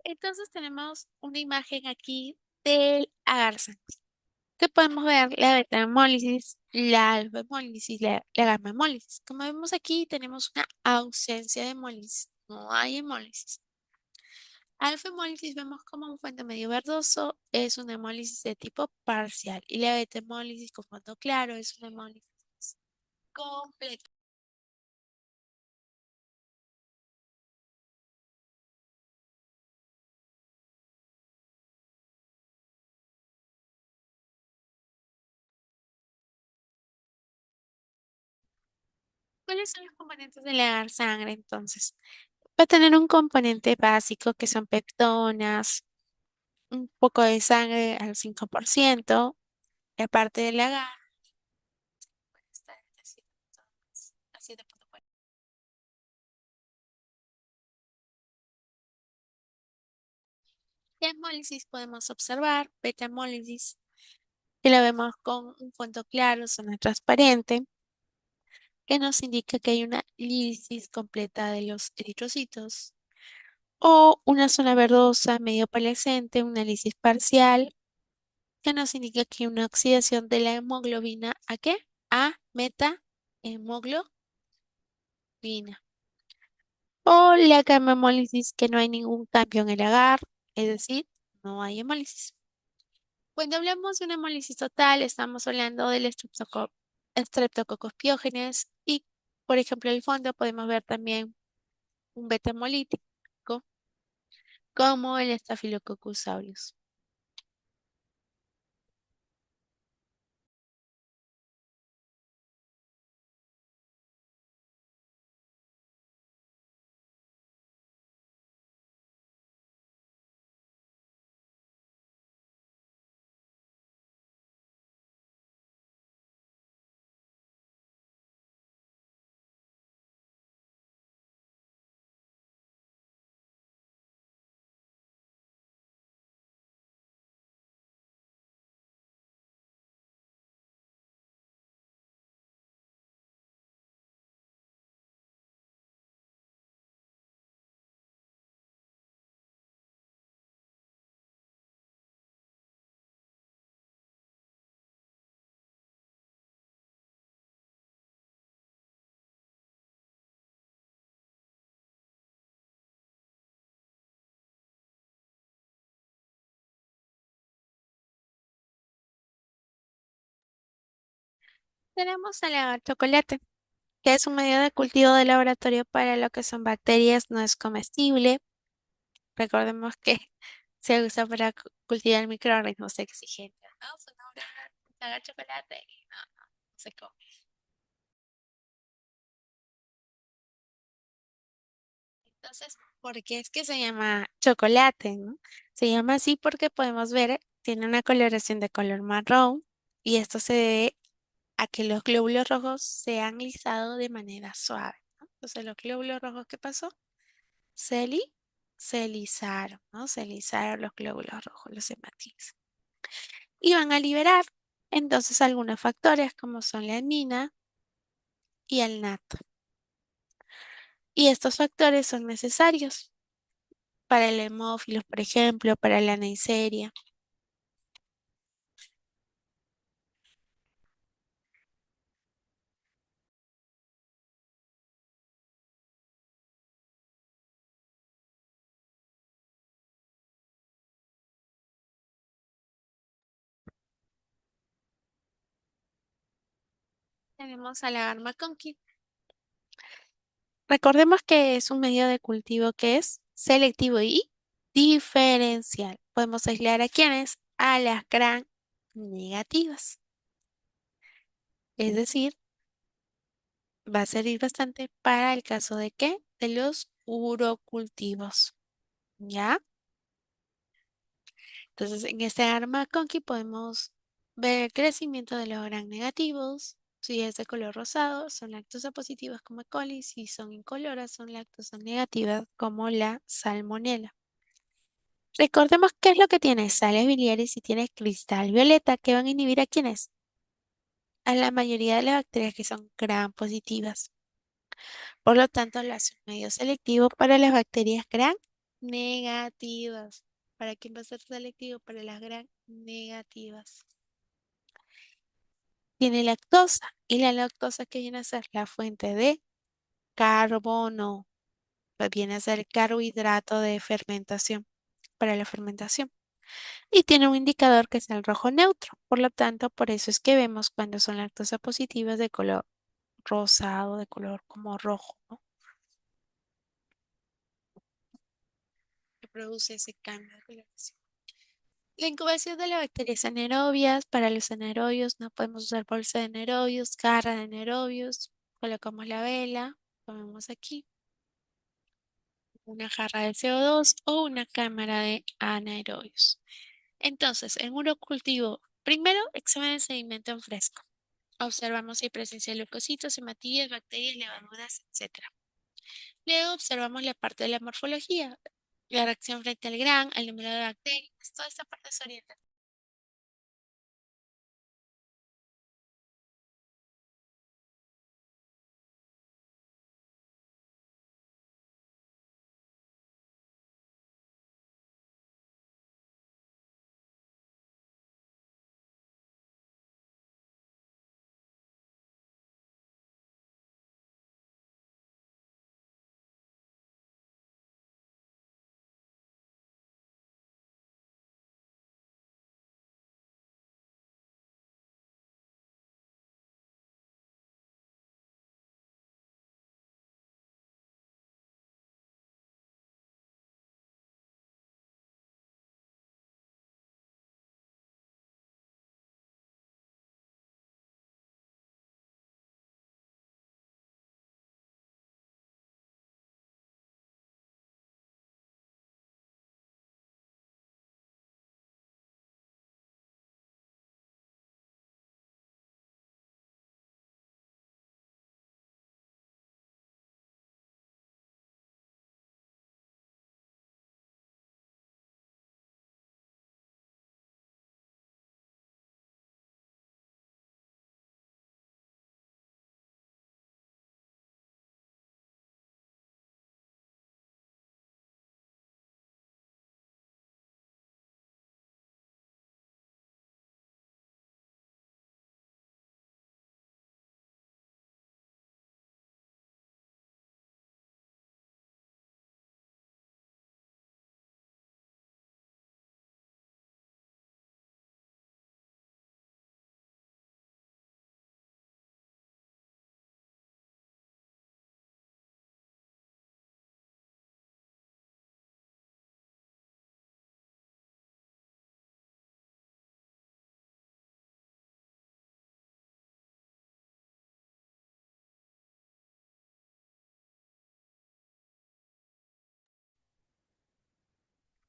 Entonces tenemos una imagen aquí del agarsan. ¿Qué podemos ver? La beta hemólisis, la alfa hemólisis, la gamma hemólisis. Como vemos aquí, tenemos una ausencia de hemólisis. No hay hemólisis. Alfa hemólisis vemos como un fondo medio verdoso, es una hemólisis de tipo parcial. Y la beta hemólisis con fondo claro es una hemólisis completa. ¿Cuáles son los componentes de la sangre entonces? Va a tener un componente básico que son peptonas, un poco de sangre al 5%, y aparte del agar, está entre 7,4. ¿Qué hemólisis podemos observar? Beta hemólisis, que la vemos con un fondo claro, zona transparente, que nos indica que hay una lisis completa de los eritrocitos, o una zona verdosa medio pálescente, una lisis parcial, que nos indica que hay una oxidación de la hemoglobina ¿a qué? A meta hemoglobina. O la gamma hemólisis, que no hay ningún cambio en el agar, es decir, no hay hemólisis. Cuando hablamos de una hemólisis total, estamos hablando del Streptococcus pyogenes y, por ejemplo, en el fondo podemos ver también un beta hemolítico como el Staphylococcus aureus. Tenemos el agar chocolate, que es un medio de cultivo de laboratorio para lo que son bacterias, no es comestible. Recordemos que se usa para cultivar microorganismos exigentes, ¿no? Su nombre es agar chocolate y no se come. Entonces, ¿por qué es que se llama chocolate, no? Se llama así porque podemos ver, tiene una coloración de color marrón y esto se debe a que los glóbulos rojos se han lisado de manera suave, ¿no? Entonces, los glóbulos rojos, ¿qué pasó? Se, li- se lisaron, ¿no? Se lisaron los glóbulos rojos, los hematíes. Y van a liberar entonces algunos factores como son la amina y el NAT. Y estos factores son necesarios para el hemófilos, por ejemplo, para la neisseria. Tenemos a la arma conqui. Recordemos que es un medio de cultivo que es selectivo y diferencial. Podemos aislar a quienes, a las gran negativas. Es decir, va a servir bastante para el caso de qué? De los urocultivos. ¿Ya? Entonces, en este arma conqui podemos Ver el crecimiento de los gram negativos. Si es de color rosado, son lactosa positivas como E. coli. Si son incoloras, son lactosa negativas como la salmonela. Recordemos qué es lo que tiene sales biliares y tiene cristal violeta que van a inhibir a quiénes, a la mayoría de las bacterias que son gram positivas. Por lo tanto, lo hace un medio selectivo para las bacterias gram negativas. ¿Para quién va a ser selectivo? Para las gram negativas. Tiene lactosa y la lactosa que viene a ser la fuente de carbono, pues viene a ser carbohidrato de fermentación para la fermentación. Y tiene un indicador que es el rojo neutro. Por lo tanto, por eso es que vemos cuando son lactosa positivas de color rosado, de color como rojo, ¿no? Que produce ese cambio de coloración. La incubación de las bacterias anaerobias. Para los anaerobios no podemos usar bolsa de anaerobios, jarra de anaerobios. Colocamos la vela, ponemos aquí una jarra de CO2 o una cámara de anaerobios. Entonces, en un cultivo, primero examen de sedimento en fresco. Observamos si hay presencia de leucocitos, hematíes, bacterias, levaduras, etc. Luego observamos la parte de la morfología, la reacción frente al gran, el número de bacterias, toda esta parte se orienta.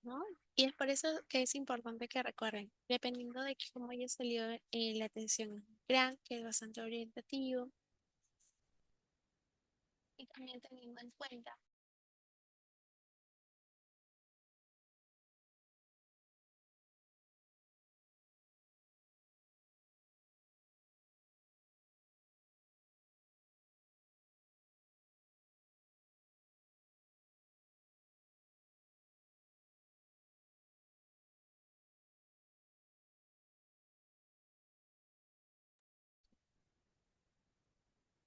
¿No? Y es por eso que es importante que recuerden, dependiendo de cómo haya salido la atención gran, que es bastante orientativo, y también teniendo en cuenta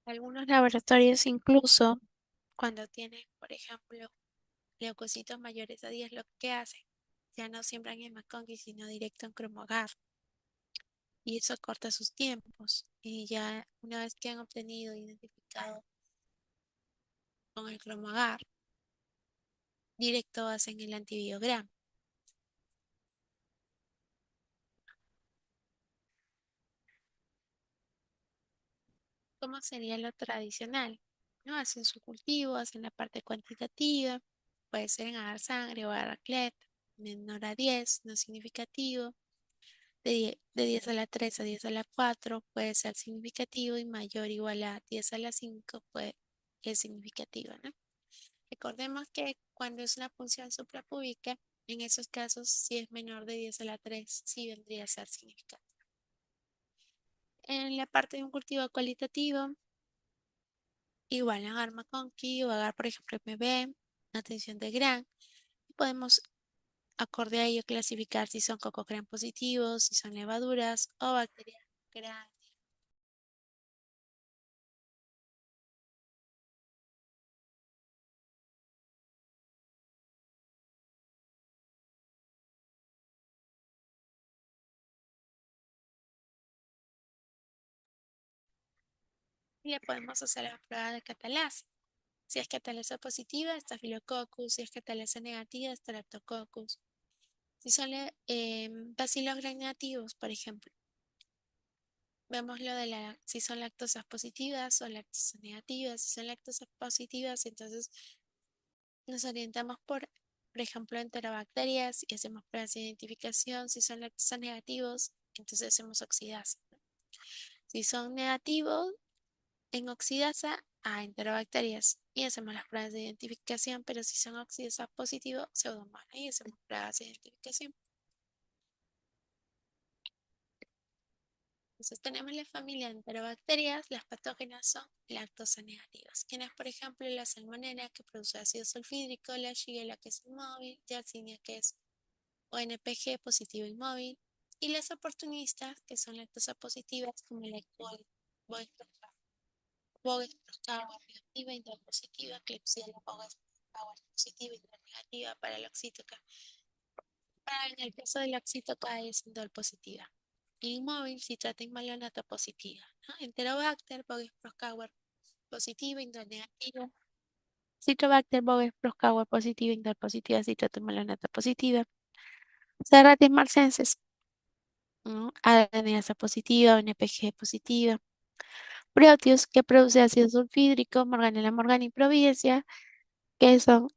algunos laboratorios incluso cuando tienen, por ejemplo, leucocitos mayores a 10, lo que hacen, ya no siembran en McConkey, sino directo en cromogar. Y eso corta sus tiempos. Y ya una vez que han obtenido, identificado con el cromogar, directo hacen el antibiograma. ¿Cómo sería lo tradicional? ¿No? Hacen su cultivo, hacen la parte cuantitativa, puede ser en agar sangre o agar clet, menor a 10, no significativo. de 10 a la 3 a 10 a la 4 puede ser significativo y mayor o igual a 10 a la 5 es significativo, ¿no? Recordemos que cuando es una función suprapúbica, en esos casos, si es menor de 10 a la 3 sí vendría a ser significativo. En la parte de un cultivo cualitativo, igual en agar McConkey o agar, por ejemplo, MB, atención de Gran, podemos acorde a ello clasificar si son cocos Gran positivos, si son levaduras o bacterias Gran. Y le podemos hacer la prueba de catalasa. Si es catalasa positiva, Staphylococcus. Si es catalasa negativa, Streptococcus. Si son bacilos gram negativos, por ejemplo, vemos lo de si son lactosas positivas o lactosas negativas. Si son lactosas positivas, entonces nos orientamos por ejemplo, enterobacterias y hacemos pruebas de identificación. Si son lactosas negativos, entonces hacemos oxidasa. Si son negativos, en oxidasa a enterobacterias y hacemos las pruebas de identificación, pero si son oxidasa positivo, pseudomonas y hacemos pruebas de identificación. Entonces tenemos la familia de enterobacterias, las patógenas son lactosa negativas, quienes por ejemplo la salmonella que produce ácido sulfídrico, la shigella que es inmóvil, Yersinia que es ONPG positivo inmóvil, y las oportunistas que son lactosa positivas como la E. coli, Bogues Procawa negativa, indol positiva, Klebsiella Bogues Procawa positiva, indol negativa para la oxítoca. En el caso de la oxítoca es indol positiva. Inmóvil, citrata inmaleonata positiva, ¿no? Enterobacter, Bogues Procawa positiva, indol negativa. Citrobacter, Bogues Procawa positiva, indol positiva, citrata inmaleonata positiva. Serratis marcensis, ¿no? Adenasa positiva, NPG positiva. Proteus, que produce ácido sulfídrico, Morganella morgana y Providencia, que son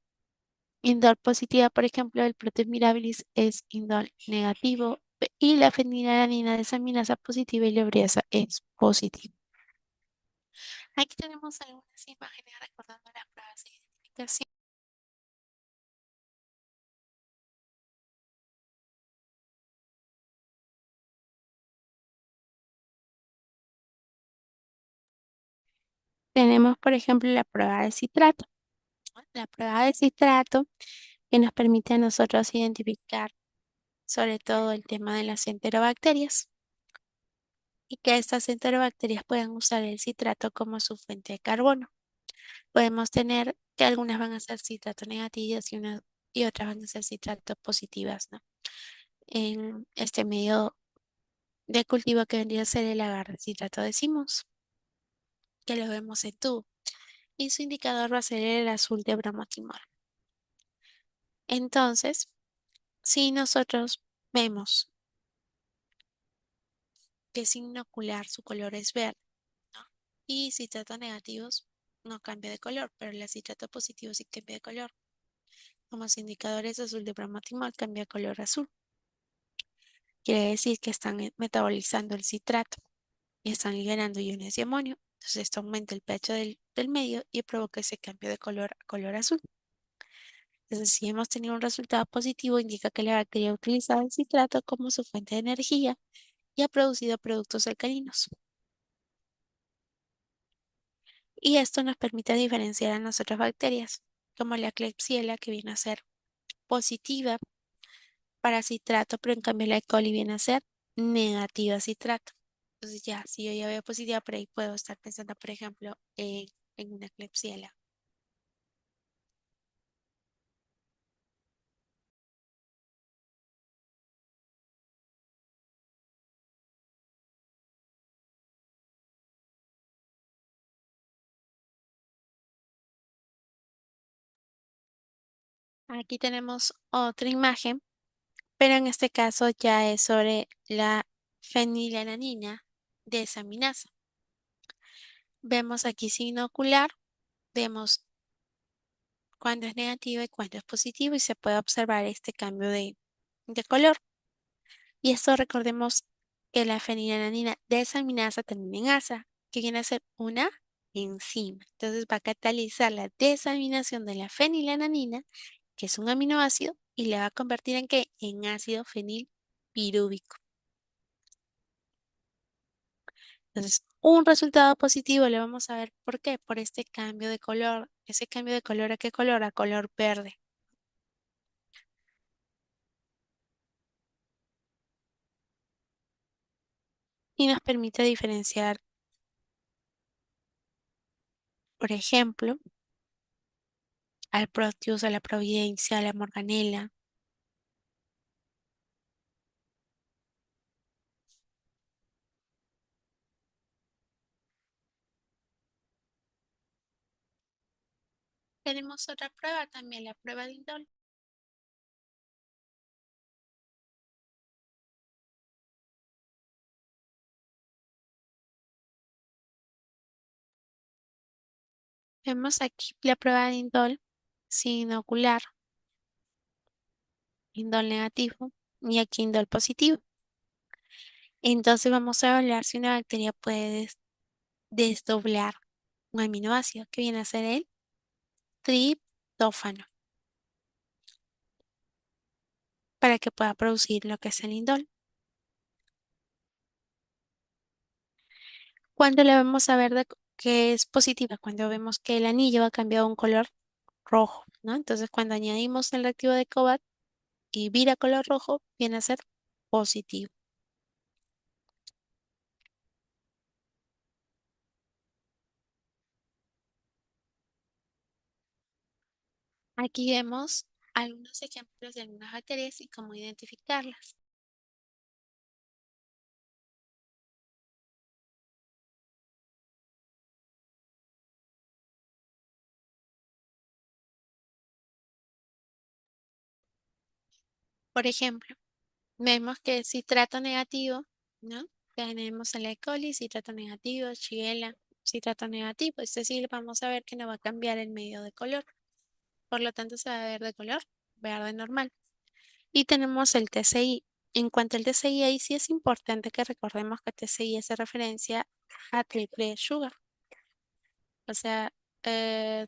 indol positiva, por ejemplo, el Proteus mirabilis es indol negativo y la fenilalanina desaminasa positiva y la ureasa es positiva. Aquí tenemos algunas imágenes recordando las pruebas de identificación. Tenemos, por ejemplo, la prueba de citrato, ¿no? La prueba de citrato que nos permite a nosotros identificar sobre todo el tema de las enterobacterias y que estas enterobacterias puedan usar el citrato como su fuente de carbono. Podemos tener que algunas van a ser citrato negativas y otras van a ser citrato positivas, ¿no? En este medio de cultivo que vendría a ser el agar de citrato decimos, que lo vemos en tubo, y su indicador va a ser el azul de bromotimol. Entonces, si nosotros vemos que sin inocular su color es verde, ¿no? Y citrato negativos no cambia de color, pero el citrato positivo sí cambia de color. Como su indicador es azul de bromotimol, cambia de color azul. Quiere decir que están metabolizando el citrato y están liberando iones de amonio. Entonces esto aumenta el pH del medio y provoca ese cambio de color a color azul. Entonces si hemos tenido un resultado positivo, indica que la bacteria ha utilizado el citrato como su fuente de energía y ha producido productos alcalinos. Y esto nos permite diferenciar a las otras bacterias, como la Klebsiella, que viene a ser positiva para citrato, pero en cambio la E. coli viene a ser negativa a citrato. Entonces ya, si yo ya veo positiva, por ahí puedo estar pensando, por ejemplo, en una Klebsiella. Aquí tenemos otra imagen, pero en este caso ya es sobre la fenilalanina desaminasa. Vemos aquí signo ocular, vemos cuando es negativo y cuando es positivo y se puede observar este cambio de color. Y esto recordemos que la fenilalanina desaminasa termina en asa, que viene a ser una enzima. Entonces va a catalizar la desaminación de la fenilalanina, que es un aminoácido, y la va a convertir en ¿qué? En ácido fenilpirúvico. Entonces, un resultado positivo le vamos a ver por qué, por este cambio de color. Ese cambio de color, ¿a qué color? A color verde. Y nos permite diferenciar, por ejemplo, al Proteus, a la Providencia, a la Morganela. Tenemos otra prueba también, la prueba de Indol. Vemos aquí la prueba de Indol sin inocular, Indol negativo, y aquí Indol positivo. Entonces vamos a evaluar si una bacteria puede desdoblar un aminoácido que viene a ser el triptófano para que pueda producir lo que es el indol. Cuando le vamos a ver que es positiva, cuando vemos que el anillo ha cambiado a un color rojo, ¿no? Entonces cuando añadimos el reactivo de Cobat y vira color rojo, viene a ser positivo. Aquí vemos algunos ejemplos de algunas bacterias y cómo identificarlas. Por ejemplo, vemos que citrato negativo, ¿no? Tenemos el E. coli, citrato negativo, Shigella, citrato negativo. Es decir, vamos a ver que no va a cambiar el medio de color. Por lo tanto, se va a ver de color verde normal. Y tenemos el TCI. En cuanto al TCI, ahí sí es importante que recordemos que TCI hace referencia a triple sugar. O sea, eh,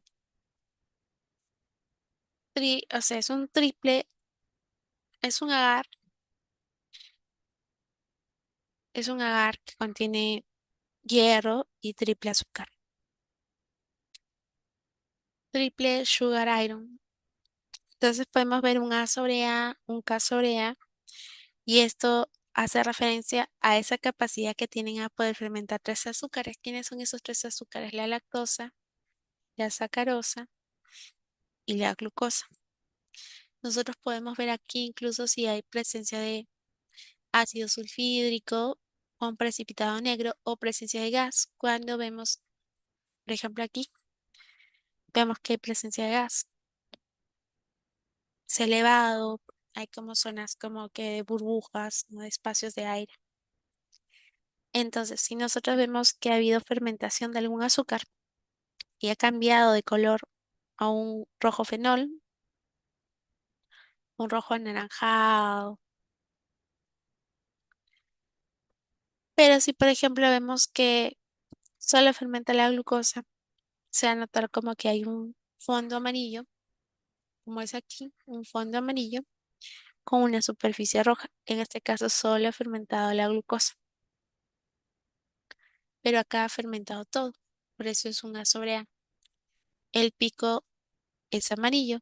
es un triple, es un agar, es un agar que contiene hierro y triple azúcar. Triple sugar iron. Entonces podemos ver un A sobre A, un K sobre A, y esto hace referencia a esa capacidad que tienen a poder fermentar tres azúcares. ¿Quiénes son esos tres azúcares? La lactosa, la sacarosa y la glucosa. Nosotros podemos ver aquí incluso si hay presencia de ácido sulfídrico con precipitado negro o presencia de gas. Cuando vemos, por ejemplo aquí, vemos que hay presencia de gas. Se ha elevado, hay como zonas como que de burbujas, ¿no? De espacios de aire. Entonces, si nosotros vemos que ha habido fermentación de algún azúcar y ha cambiado de color a un rojo fenol, un rojo anaranjado, pero si por ejemplo vemos que solo fermenta la glucosa, se va a notar como que hay un fondo amarillo, como es aquí, un fondo amarillo con una superficie roja. En este caso solo ha fermentado la glucosa, pero acá ha fermentado todo, por eso es un A sobre A. El pico es amarillo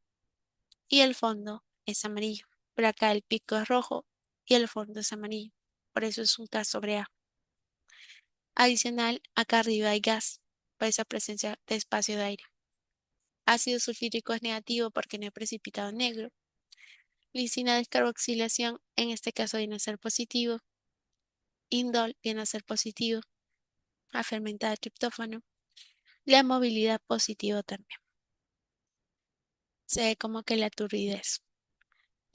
y el fondo es amarillo. Pero acá el pico es rojo y el fondo es amarillo. Por eso es un K sobre A. Adicional, acá arriba hay gas, por esa presencia de espacio de aire. Ácido sulfídrico es negativo porque no hay precipitado negro. Lisina descarboxilación, en este caso viene a ser positivo. Indol viene a ser positivo, a fermentar el triptófano. La movilidad positivo también. Se ve como que la turbidez.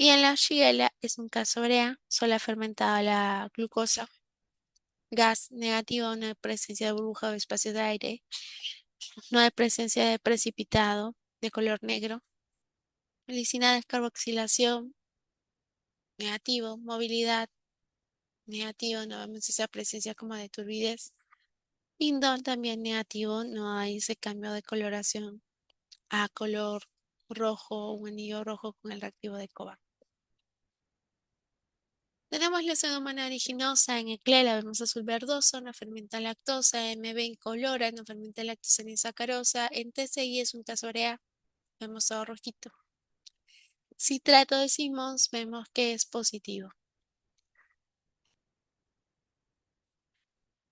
Y en la Shigella es un K sobre A, solo ha fermentado la glucosa. Gas negativo, no hay presencia de burbuja o espacios de aire. No hay presencia de precipitado de color negro. Lisina descarboxilación negativo. Movilidad negativo, no vemos esa presencia como de turbidez. Indol también negativo, no hay ese cambio de coloración a color rojo, un anillo rojo con el reactivo de cobalto. Tenemos la pseudomonas aeruginosa en ECLE, la vemos azul verdoso, no fermenta lactosa, MB incolora, no fermenta lactosa ni sacarosa, en TCI es un casorea, vemos todo rojito. Citrato de Simons, vemos que es positivo.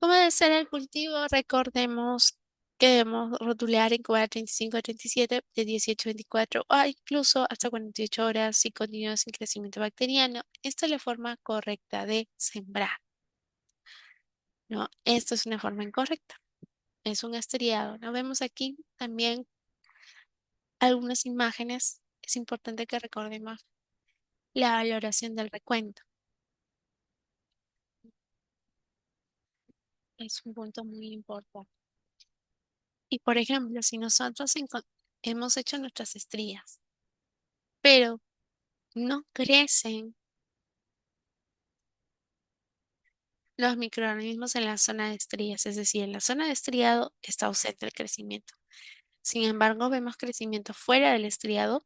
¿Cómo debe ser el cultivo? Recordemos que debemos rotular, incubar 35 a 37, de 18 a 24 o incluso hasta 48 horas si continúa sin crecimiento bacteriano. Esta es la forma correcta de sembrar. No, esta es una forma incorrecta. Es un estriado. ¿No? Vemos aquí también algunas imágenes. Es importante que recordemos la valoración del recuento. Es un punto muy importante. Y por ejemplo, si nosotros hemos hecho nuestras estrías, pero no crecen los microorganismos en la zona de estrías, es decir, en la zona de estriado está ausente el crecimiento. Sin embargo, vemos crecimiento fuera del estriado,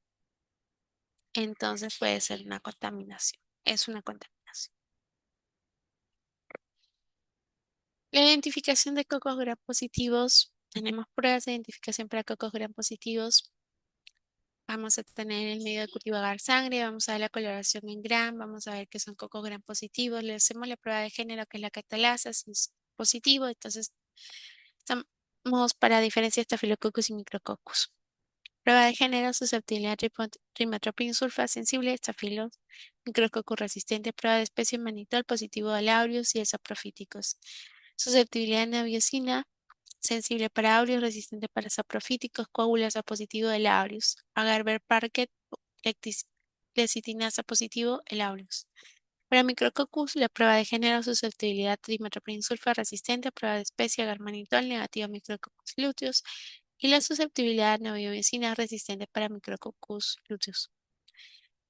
entonces puede ser una contaminación. Es una contaminación. La identificación de cocos gram positivos. Tenemos pruebas de identificación para cocos gram positivos. Vamos a tener el medio de cultivo agar sangre, vamos a ver la coloración en gram, vamos a ver que son cocos gram positivos. Le hacemos la prueba de género que es la catalasa, si es positivo, entonces estamos para diferenciar estafilococcus y micrococcus. Prueba de género, susceptibilidad a trimmetoprim sulfa sensible, estafilos, micrococcus resistente. Prueba de especie manitol positivo a aureus y a saprofíticos. Susceptibilidad a nabiosina, sensible para aureus, resistente para saprofíticos, coágulas a positivo del aureus. Agarber Parket, lecitinasa positivo, el aureus. Para Micrococcus, la prueba de género, susceptibilidad trimethoprim sulfa resistente, prueba de especie agar manitol negativa Micrococcus luteus y la susceptibilidad nabiovecina resistente para Micrococcus luteus.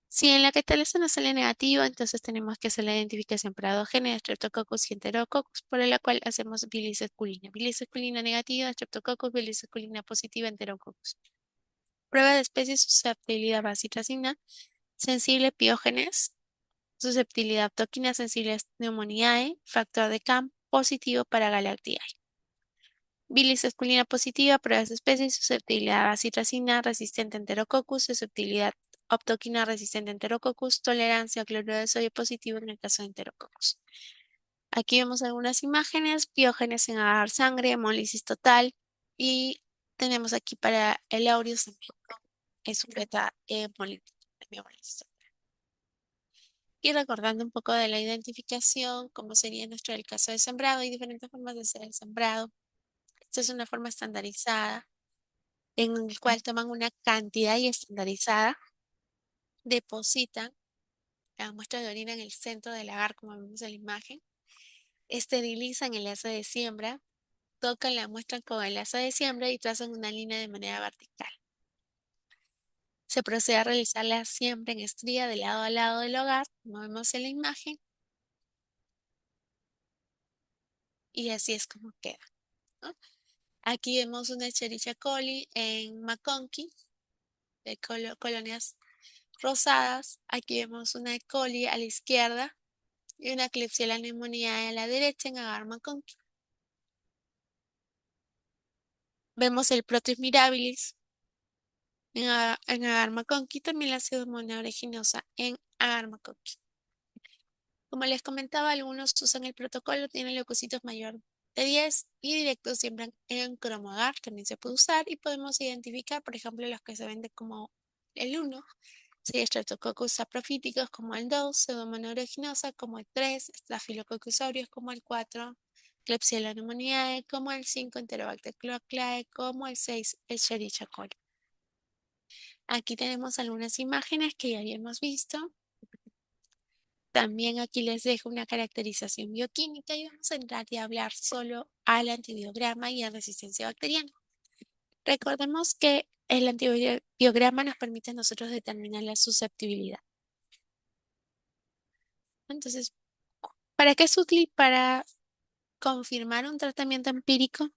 Si en la catalasa no sale negativo, entonces tenemos que hacer la identificación para dos genes, Streptococcus y Enterococcus, por la cual hacemos bilis esculina. Bilis esculina negativa, Streptococcus, bilis esculina positiva, Enterococcus. Prueba de especie, susceptibilidad a bacitracina, sensible piógenes, susceptibilidad a toquina, sensible a Pneumoniae, factor de CAM, positivo para Galactiae. Bilis esculina positiva, pruebas de especie, susceptibilidad a bacitracina, resistente a Enterococcus, susceptibilidad optoquina resistente a Enterococcus, tolerancia a cloruro de sodio positivo en el caso de Enterococcus. Aquí vemos algunas imágenes, piógenes en agar sangre, hemólisis total y tenemos aquí para el aureus es un beta hemolítico. Y recordando un poco de la identificación, cómo sería nuestro el caso de sembrado, hay diferentes formas de hacer el sembrado. Esta es una forma estandarizada en el cual toman una cantidad y estandarizada, depositan la muestra de orina en el centro del agar, como vemos en la imagen, esterilizan el asa de siembra, tocan la muestra con el asa de siembra y trazan una línea de manera vertical. Se procede a realizar la siembra en estría de lado a lado del hogar, como vemos en la imagen, y así es como queda, ¿no? Aquí vemos una Escherichia coli en McConkey, de colonias rosadas. Aquí vemos una E. coli a la izquierda y una Klebsiella pneumoniae a la derecha en agar McConkey. Vemos el Proteus mirabilis en agar McConkey, también la Pseudomonas aeruginosa en agar McConkey. Como les comentaba, algunos usan el protocolo, tienen leucocitos mayor de 10 y directos siembran en cromoagar, también se puede usar y podemos identificar, por ejemplo, los que se venden como el 1, sería Streptococcus saprophyticus como el 2, Pseudomonas aeruginosa como el 3, Staphylococcus aureus como el 4, Klebsiella pneumoniae como el 5, Enterobacter cochlea como el 6, Escherichia coli. Aquí tenemos algunas imágenes que ya habíamos visto. También aquí les dejo una caracterización bioquímica y vamos a entrar y a hablar solo al antibiograma y a resistencia bacteriana. Recordemos que el antibiograma nos permite a nosotros determinar la susceptibilidad. Entonces, ¿Para qué es útil? Para confirmar un tratamiento empírico,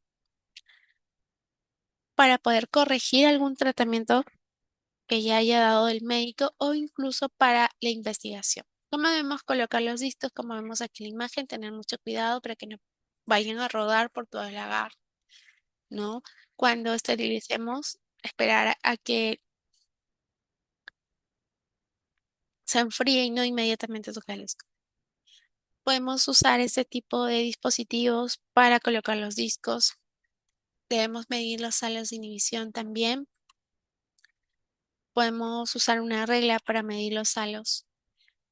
para poder corregir algún tratamiento que ya haya dado el médico o incluso para la investigación. ¿Cómo debemos colocar los discos? Como vemos aquí en la imagen, tener mucho cuidado para que no vayan a rodar por todo el lagar, ¿no? Cuando esterilicemos, esperar a que se enfríe y no inmediatamente tocarlos. Podemos usar este tipo de dispositivos para colocar los discos. Debemos medir los salos de inhibición también. Podemos usar una regla para medir los salos.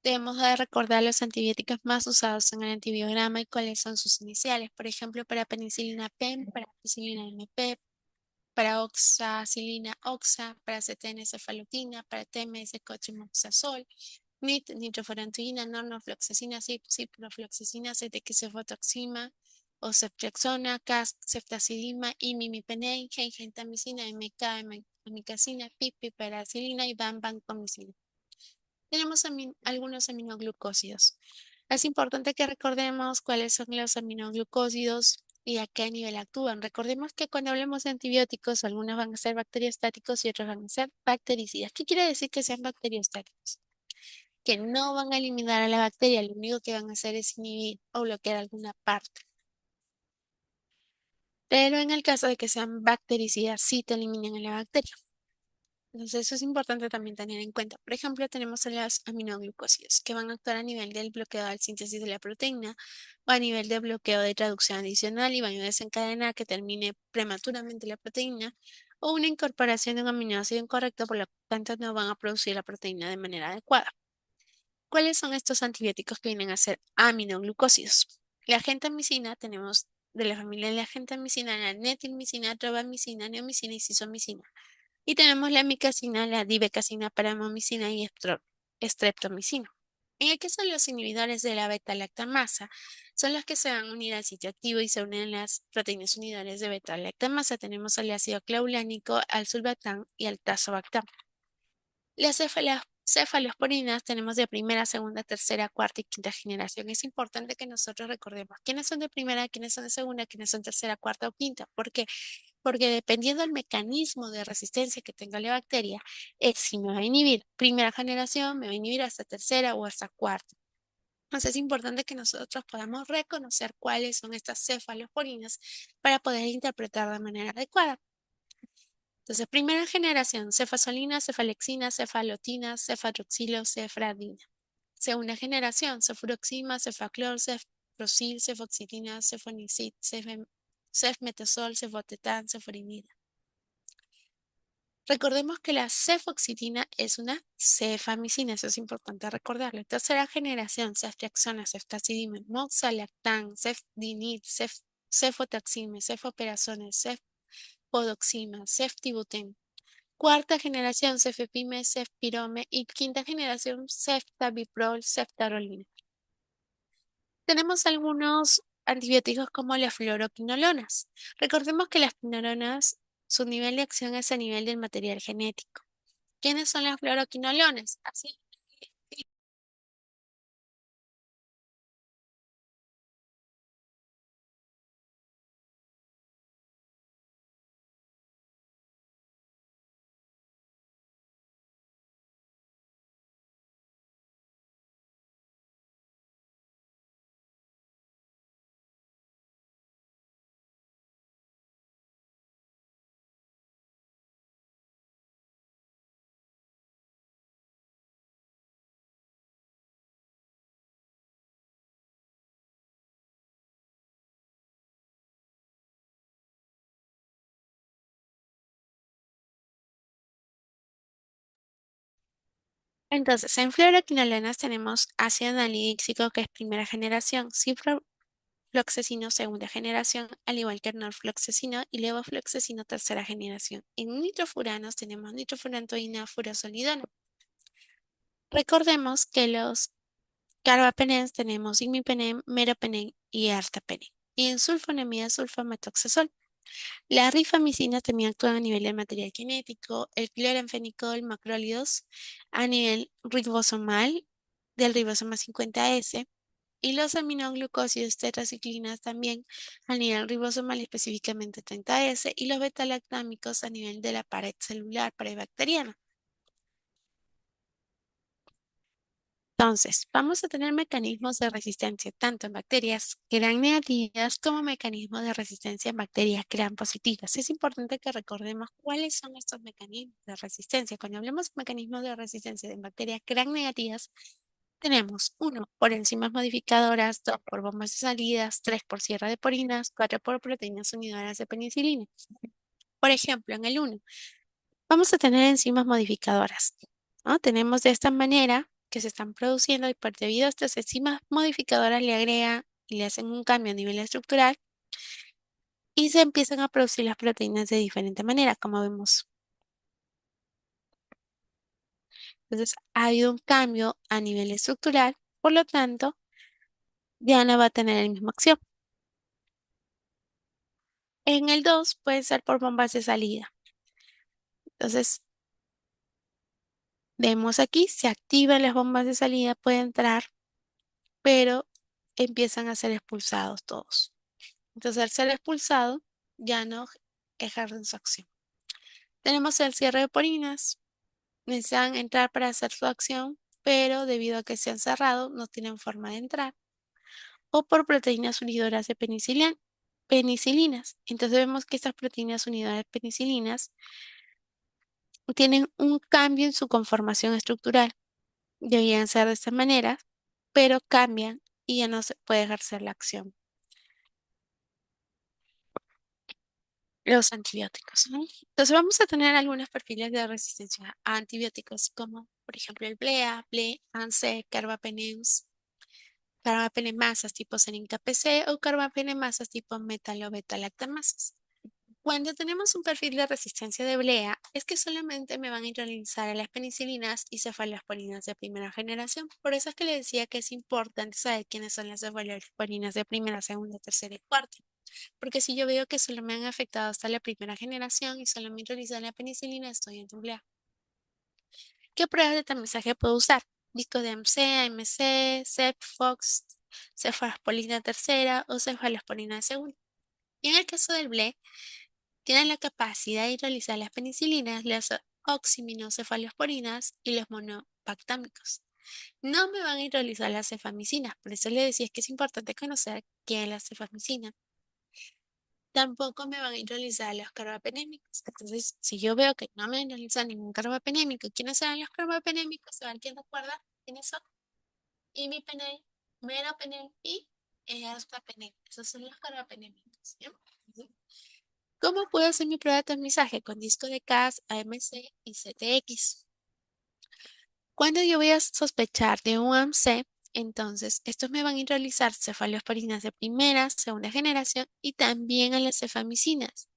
Debemos de recordar los antibióticos más usados en el antibiograma y cuáles son sus iniciales. Por ejemplo, para penicilina PEM, para penicilina MP, para oxacilina oxa, para CTN-cefalotina, para TMS cotrimoxazol, NIT, nitrofurantoína, norfloxacina, ciprofloxacina, cefotoxima, o ceftriaxona, cas, ceftazidima, imimipenem, gentamicina, MK, amicacina, piperacilina y vancomicina. Tenemos algunos aminoglucósidos. Es importante que recordemos cuáles son los aminoglucósidos y a qué nivel actúan. Recordemos que cuando hablamos de antibióticos, algunos van a ser bacteriostáticos y otros van a ser bactericidas. ¿Qué quiere decir que sean bacteriostáticos? Que no van a eliminar a la bacteria, lo único que van a hacer es inhibir o bloquear alguna parte. Pero en el caso de que sean bactericidas, sí te eliminan a la bacteria. Entonces, eso es importante también tener en cuenta. Por ejemplo, tenemos a las aminoglucósidos que van a actuar a nivel del bloqueo de la síntesis de la proteína o a nivel de bloqueo de traducción adicional y van a desencadenar que termine prematuramente la proteína o una incorporación de un aminoácido incorrecto, por lo tanto no van a producir la proteína de manera adecuada. ¿Cuáles son estos antibióticos que vienen a ser aminoglucósidos? La gentamicina, tenemos de la familia de la gentamicina, la netilmicina, atromicina, neomicina y cisomicina. Y tenemos la micacina, la divecacina, paramomicina y streptomicina. En el caso de los inhibidores de la beta-lactamasa, son los que se van a unir al sitio activo y se unen las proteínas unidoras de beta-lactamasa. Tenemos al ácido clavulánico, al sulbactam y al tazobactam. Las cefalosporinas tenemos de primera, segunda, tercera, cuarta y quinta generación. Es importante que nosotros recordemos quiénes son de primera, quiénes son de segunda, quiénes son tercera, cuarta o quinta. ¿Por qué? Porque dependiendo del mecanismo de resistencia que tenga la bacteria, es si me va a inhibir primera generación, me va a inhibir hasta tercera o hasta cuarta. Entonces es importante que nosotros podamos reconocer cuáles son estas cefalosporinas para poder interpretar de manera adecuada. Entonces, primera generación, cefazolina, cefalexina, cefalotina, cefadroxilo, cefradina. Segunda generación, cefuroxima, cefaclor, cefprozil, cefoxitina, cefonicid, cefmetazol, cefotetán, ceforinida. Recordemos que la cefoxitina es una cefamicina, eso es importante recordarlo. Tercera generación, ceftriaxona, ceftazidime, moxalactán, cefdinid, cefotaxime, cefoperazone, cefpodoxima, ceftibuten. Cuarta generación, cefepime, cefpirome y quinta generación, ceftabiprol, ceftarolina. Tenemos algunos antibióticos como las fluoroquinolonas. Recordemos que las quinolonas, su nivel de acción es a nivel del material genético. ¿Quiénes son las fluoroquinolonas? Así. Entonces, en fluoroquinolonas tenemos ácido anhidríxico, que es primera generación, ciprofloxacino, segunda generación, al igual que el norfloxacino y levofloxacino, tercera generación. En nitrofuranos tenemos nitrofurantoína, furosolidona. Recordemos que los carbapenems tenemos imipenem, meropenem y ertapenem. Y en sulfonamida, sulfametoxazol. La rifamicina también actúa a nivel del material genético, el cloranfenicol, macrólidos a nivel ribosomal del ribosoma 50S, Y los aminoglucósidos tetraciclinas también a nivel ribosomal, específicamente 30S, y los betalactámicos a nivel de la pared celular prebacteriana. Entonces, vamos a tener mecanismos de resistencia tanto en bacterias gram negativas como mecanismos de resistencia en bacterias gram positivas. Es importante que recordemos cuáles son estos mecanismos de resistencia. Cuando hablamos de mecanismos de resistencia en bacterias gram negativas, tenemos 1 por enzimas modificadoras, 2 por bombas de salidas, 3 por cierre de porinas, 4 por proteínas unidoras de penicilina. Por ejemplo, en el 1, vamos a tener enzimas modificadoras, ¿no? Tenemos de esta manera que se están produciendo y debido a estas enzimas modificadoras le agregan y le hacen un cambio a nivel estructural y se empiezan a producir las proteínas de diferente manera, como vemos. Entonces, ha habido un cambio a nivel estructural, por lo tanto, ya no va a tener la misma acción. En el 2 puede ser por bombas de salida. Entonces, vemos aquí, se activan las bombas de salida, puede entrar, pero empiezan a ser expulsados todos. Entonces, al ser expulsado, ya no ejercen su acción. Tenemos el cierre de porinas. Necesitan entrar para hacer su acción, pero debido a que se han cerrado, no tienen forma de entrar. O por proteínas unidoras de penicilinas. Entonces vemos que estas proteínas unidoras de penicilinas tienen un cambio en su conformación estructural. Debían ser de esta manera, pero cambian y ya no se puede ejercer la acción. Los antibióticos, ¿no? Entonces vamos a tener algunos perfiles de resistencia a antibióticos, como por ejemplo el BLEA, BLE, ANSE, carbapenems, carbapenemasas tipo serinca-PC o carbapenemasas tipo metalo-beta-lactamasas. Cuando tenemos un perfil de resistencia de BLEA, es que solamente me van a internalizar a las penicilinas y cefalosporinas de primera generación. Por eso es que le decía que es importante saber quiénes son las cefalosporinas de primera, segunda, tercera y cuarta. Porque si yo veo que solo me han afectado hasta la primera generación y solo me internalizan la penicilina, estoy en BLEA. ¿Qué pruebas de tamizaje puedo usar? Disco de AMC, AMC, CEP, Fox, cefalosporina tercera o cefalosporina de segunda. Y en el caso del BLE, tienen la capacidad de realizar las penicilinas, las oximinocefalosporinas y los monobactámicos. No me van a realizar las cefamicinas, por eso le decía que es importante conocer qué es la cefamicina. Tampoco me van a realizar los carbapenémicos. Entonces, si yo veo que no me van a realizar ningún carbapenémico, ¿quiénes serán los carbapenémicos? ¿Saben quién recuerda? ¿Quiénes son? Imipenem, meropenem y ertapenem. Esos son los carbapenémicos. ¿Bien? ¿Cómo puedo hacer mi prueba de tamizaje? Con disco de Cas, AMC y CTX. Cuando yo voy a sospechar de un AMC, entonces estos me van a realizar cefalosporinas de primera, segunda generación y también a las cefamicinas.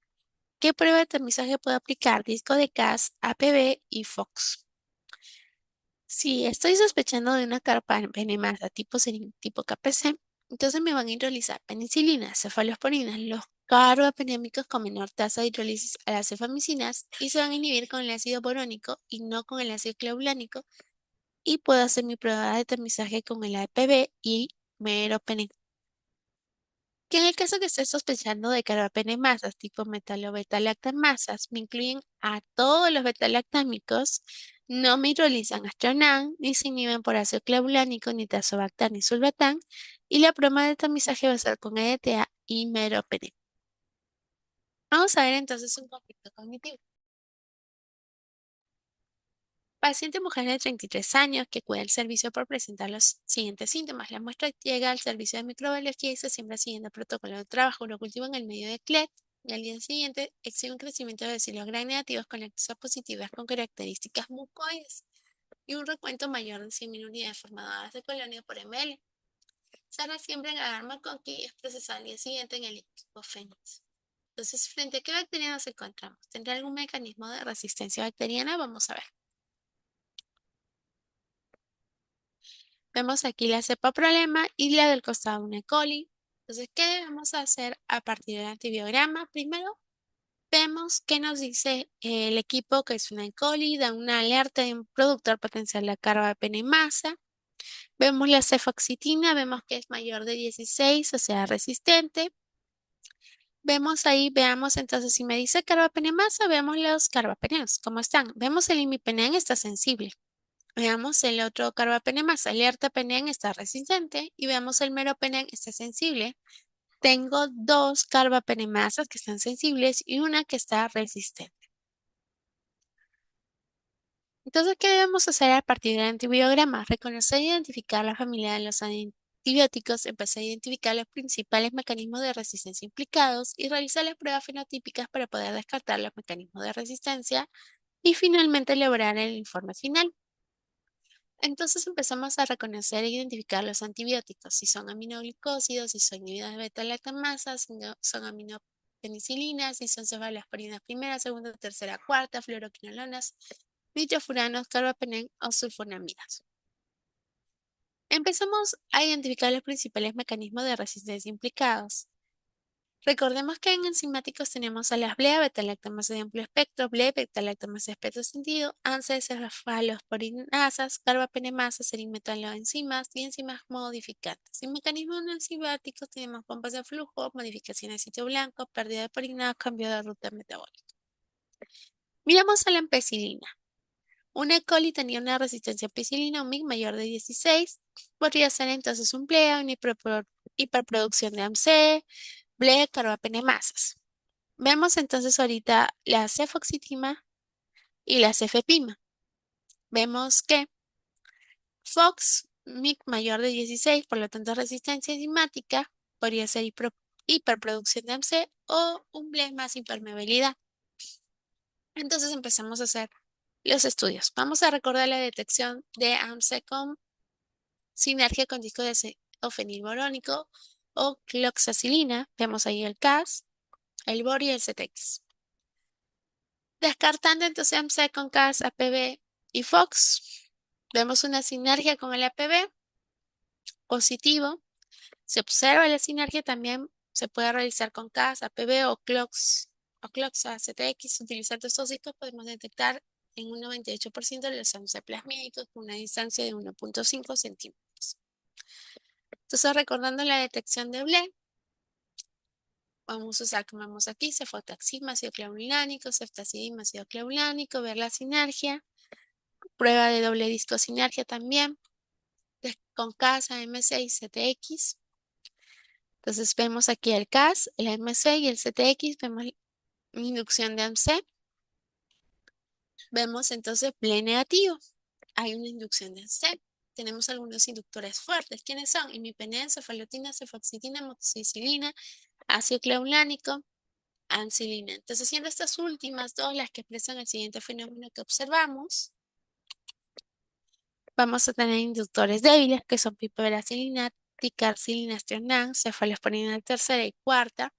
¿Qué prueba de tamizaje puedo aplicar? Disco de Cas, APB y Fox. Si estoy sospechando de una carbapenemasa tipo serin, tipo KPC, entonces me van a realizar penicilinas, cefalosporinas, los carbapenémicos con menor tasa de hidrólisis a las cefamicinas y se van a inhibir con el ácido borónico y no con el ácido clavulánico y puedo hacer mi prueba de tamizaje con el APB y meropenem. Que en el caso que esté sospechando de carbapenemasas tipo metalo-beta-lactamasas, me incluyen a todos los beta-lactámicos, no me hidrolizan astronam, ni se inhiben por ácido clavulánico, ni tazobactam, ni sulbatán, y la prueba de tamizaje va a ser con EDTA y meropenem. Vamos a ver entonces un conflicto cognitivo. Paciente mujer de 33 años que cuida el servicio por presentar los siguientes síntomas. La muestra llega al servicio de microbiología y se siembra siguiendo el protocolo de trabajo. Lo cultiva en el medio de CLET y al día siguiente exhibe un crecimiento de bacilos gram negativos con lactosa positivas con características mucoides y un recuento mayor de 100.000 unidades formadoras de colonia por ml. Se resiembra en agar McConkey y es procesado al día siguiente en el equipo Fénix. Entonces, ¿frente a qué bacteria nos encontramos? ¿Tendrá algún mecanismo de resistencia bacteriana? Vamos a ver. Vemos aquí la cepa problema y la del costado una E. coli. Entonces, ¿qué debemos hacer a partir del antibiograma? Primero, vemos qué nos dice el equipo que es una E. coli, da una alerta de un productor potencial de carbapenemasa. Vemos la cefoxitina, vemos que es mayor de 16, o sea, resistente. Vemos ahí, veamos entonces, si me dice carbapenemasa, veamos los carbapenems, ¿cómo están? Vemos el imipenem está sensible. Veamos el otro carbapenemasa, el ertapenem está resistente y veamos el meropenem está sensible. Tengo dos carbapenemasas que están sensibles y una que está resistente. Entonces, ¿qué debemos hacer a partir del antibiograma? Reconocer e identificar la familia de los antibióticos, empezar a identificar los principales mecanismos de resistencia implicados y realizar las pruebas fenotípicas para poder descartar los mecanismos de resistencia y finalmente elaborar el informe final. Entonces empezamos a reconocer e identificar los antibióticos, si son aminoglicósidos, si son inhibidores de beta-lactamasa, si no son aminopenicilinas, si son cefalosporinas primera, segunda, tercera, cuarta, fluoroquinolonas, nitrofuranos, carbapenem o sulfonamidas. Empezamos a identificar los principales mecanismos de resistencia implicados. Recordemos que en enzimáticos tenemos a las BLEA, beta-lactamasa de amplio espectro, BLE, beta-lactamasa de espectro extendido, ANSA, cefalosporinasas, carbapenemasas, enzimas y enzimas modificantes. En mecanismos no enzimáticos tenemos pompas de flujo, modificaciones de sitio blanco, pérdida de purina, cambio de ruta metabólica. Miramos a la ampicilina. Una E. coli tenía una resistencia a ampicilina, un MIC mayor de 16. Podría ser entonces un BLEA, una hiperproducción de AMC, BLE, carbapenemasas. Vemos entonces ahorita la cefoxitima y la cefepima. Vemos que FOX, MIC mayor de 16, por lo tanto resistencia enzimática, podría ser hiperproducción de AMC o un BLE más impermeabilidad. Entonces empezamos a hacer los estudios. Vamos a recordar la detección de AMC con sinergia con disco de fenilborónico o cloxacilina. Vemos ahí el CAS, el BOR y el CTX. Descartando entonces AMC con CAS, APB y FOX, vemos una sinergia con el APB positivo. Se observa la sinergia también, se puede realizar con CAS, APB o CLOXA, CTX. Utilizando estos discos podemos detectar en un 98% de los AMC plasmídicos con una distancia de 1.5 centímetros. Entonces, recordando la detección de BLE, vamos a usar, como vemos aquí, cefotaxima, ácido clavulánico, ceftazidima, ácido clavulánico, ver la sinergia. Prueba de doble disco sinergia también, con CAS, AMC y CTX. Entonces vemos aquí el CAS, el AMC y el CTX, vemos inducción de AMC. Vemos entonces BLE negativo, hay una inducción de AMC. Tenemos algunos inductores fuertes. ¿Quiénes son? Imipenem, cefalotina, cefoxitina, moxicilina, ácido clavulánico, ancilina. Entonces, siendo estas últimas dos las que expresan el siguiente fenómeno que observamos, vamos a tener inductores débiles que son piperacilina, ticarcilina, estronam, cefalosporina tercera y cuarta.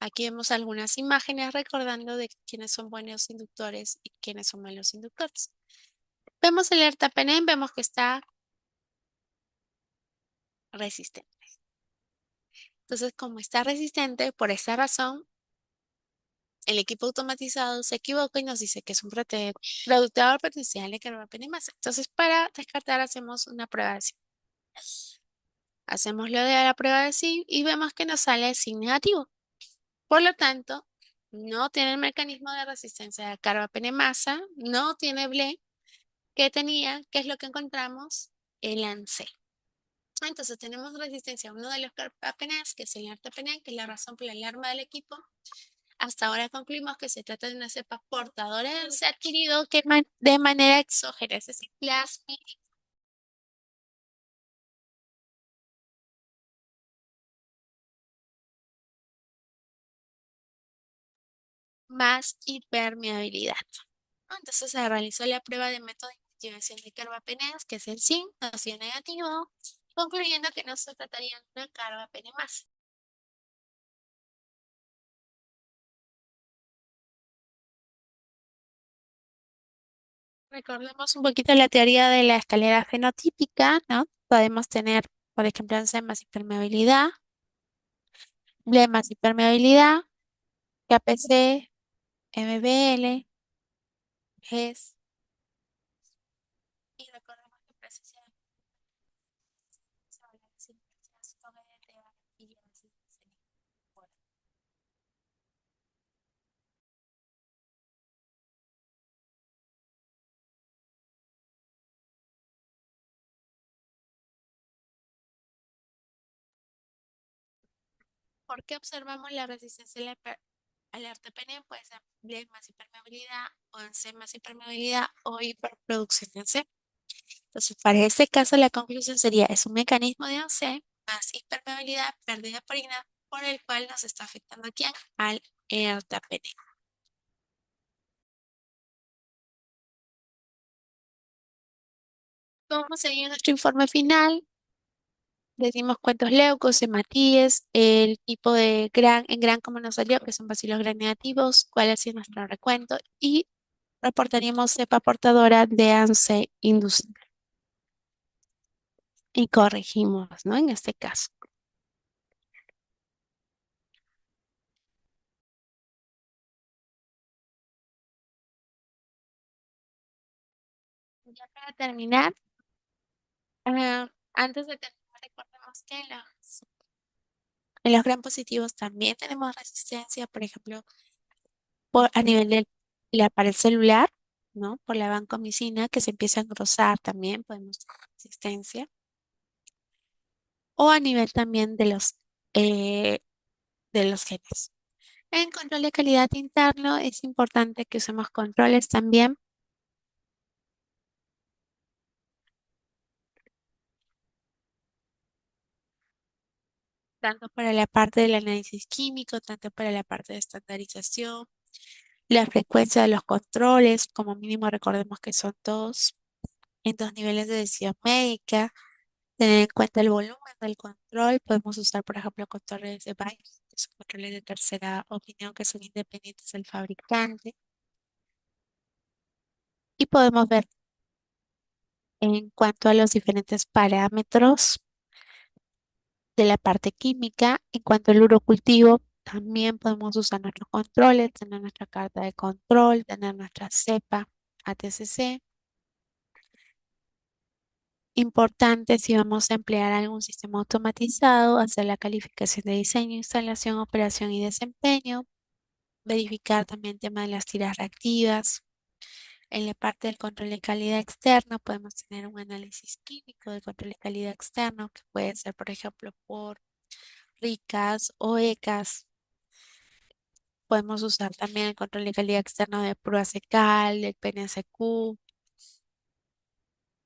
Aquí vemos algunas imágenes recordando de quiénes son buenos inductores y quiénes son malos inductores. Vemos el ertapenem, vemos que está resistente. Entonces, como está resistente, por esta razón, el equipo automatizado se equivoca y nos dice que es un reductor potencial de carbapenemasa. Entonces, para descartar, hacemos una prueba de SIM. Hacemos lo de la prueba de SIM y vemos que nos sale SIM negativo. Por lo tanto, no tiene el mecanismo de resistencia a carbapenemasa, no tiene BLE, que tenía, ¿qué es lo que encontramos? El ANSE. Entonces tenemos resistencia a uno de los carbapenems, que es el ertapenem, que es la razón por la alarma del equipo. Hasta ahora concluimos que se trata de una cepa portadora de ANSE adquirido que de manera exógena, es decir, plasmídica, más hipermeabilidad. Entonces se realizó la prueba de método de investigación de carbapenems, que es el zinc, no sido negativo, concluyendo que no se trataría de una carbapenemasa. Recordemos un poquito la teoría de la escalera fenotípica, ¿no? Podemos tener, por ejemplo, más hipermeabilidad, blemas hipermeabilidad, KPC, MBL, GES, y recordemos que precisión. ¿Por qué observamos la resistencia al artepenia? Puede ser B más hipermeabilidad o en C más hipermeabilidad o hiperproducción en C. Entonces, para este caso, la conclusión sería, es un mecanismo de OC más hipermeabilidad, pérdida por orina, por el cual nos está afectando aquí al artepenia. ¿Cómo sería nuestro informe final? Decimos cuántos leucos, hematíes, el tipo de gran, en gran como nos salió, que son bacilos gram negativos, cuál ha sido nuestro recuento y reportaríamos cepa portadora de ANSE inducible. Y corregimos, ¿no? En este caso. Ya para terminar, antes de terminar, recordemos que en los gram positivos también tenemos resistencia, por ejemplo, a nivel de la pared celular, ¿no? Por la vancomicina que se empieza a engrosar también, podemos tener resistencia. O a nivel también eh, de los genes. En control de calidad interno es importante que usemos controles también, tanto para la parte del análisis químico, tanto para la parte de estandarización, la frecuencia de los controles, como mínimo recordemos que son dos, en dos niveles de decisión médica, tener en cuenta el volumen del control, podemos usar por ejemplo controles de BIOS, que son controles de tercera opinión que son independientes del fabricante, y podemos ver en cuanto a los diferentes parámetros de la parte química, en cuanto al urocultivo, también podemos usar nuestros controles, tener nuestra carta de control, tener nuestra cepa ATCC. Importante si vamos a emplear algún sistema automatizado, hacer la calificación de diseño, instalación, operación y desempeño, verificar también el tema de las tiras reactivas. En la parte del control de calidad externo podemos tener un análisis químico de control de calidad externo que puede ser, por ejemplo, por RICAS o ECAS. Podemos usar también el control de calidad externo de PruACAL, del PNSQ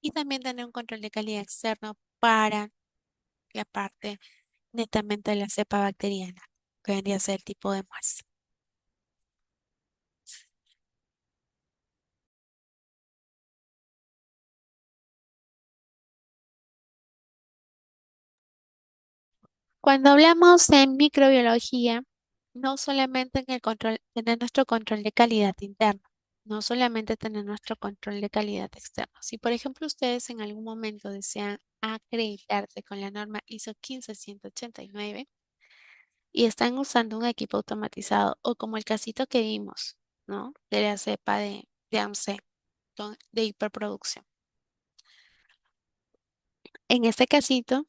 y también tener un control de calidad externo para la parte netamente de la cepa bacteriana, que vendría a ser el tipo de muestra. Cuando hablamos de microbiología, no solamente en el control, tener nuestro control de calidad interno, no solamente tener nuestro control de calidad externo. Si, por ejemplo, ustedes en algún momento desean acreditarse con la norma ISO 15189 y están usando un equipo automatizado o como el casito que vimos, ¿no? De la cepa de AMC, de hiperproducción. En este casito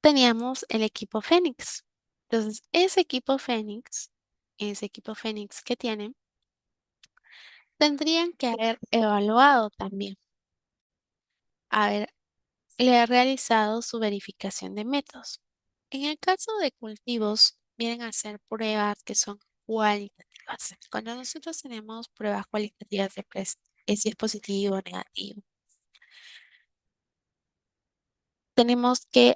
teníamos el equipo Fénix. Entonces, ese equipo Fénix que tienen, tendrían que haber evaluado también, haberle realizado su verificación de métodos. En el caso de cultivos, vienen a hacer pruebas que son cualitativas. Cuando nosotros tenemos pruebas cualitativas de si es positivo o negativo, tenemos que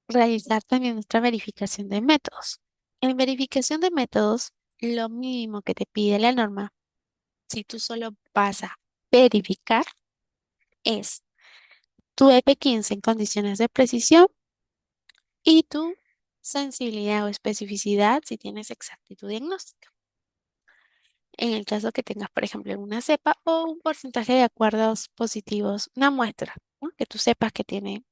realizar también nuestra verificación de métodos. En verificación de métodos, lo mínimo que te pide la norma, si tú solo vas a verificar, es tu EP15 en condiciones de precisión y tu sensibilidad o especificidad si tienes exactitud diagnóstica. En el caso que tengas, por ejemplo, una cepa o un porcentaje de acuerdos positivos, una muestra, ¿no? Que tú sepas que tiene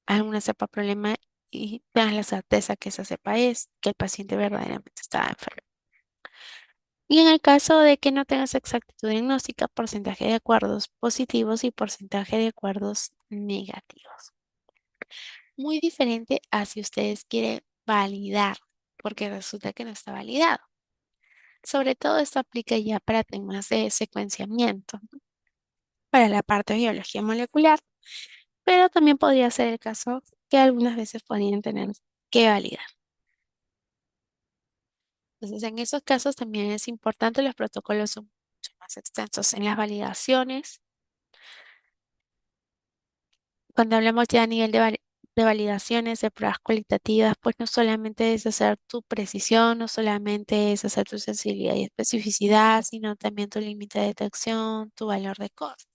alguna cepa problema y tengas la certeza que esa cepa es, que el paciente verdaderamente está enfermo. Y en el caso de que no tengas exactitud diagnóstica, porcentaje de acuerdos positivos y porcentaje de acuerdos negativos. Muy diferente a si ustedes quieren validar, porque resulta que no está validado. Sobre todo esto aplica ya para temas de secuenciamiento, ¿no? Para la parte de biología molecular, pero también podría ser el caso que algunas veces podrían tener que validar. Entonces, en esos casos también es importante, los protocolos son mucho más extensos en las validaciones. Cuando hablamos ya a nivel de validaciones, de pruebas cualitativas, pues no solamente es hacer tu precisión, no solamente es hacer tu sensibilidad y especificidad, sino también tu límite de detección, tu valor de costo.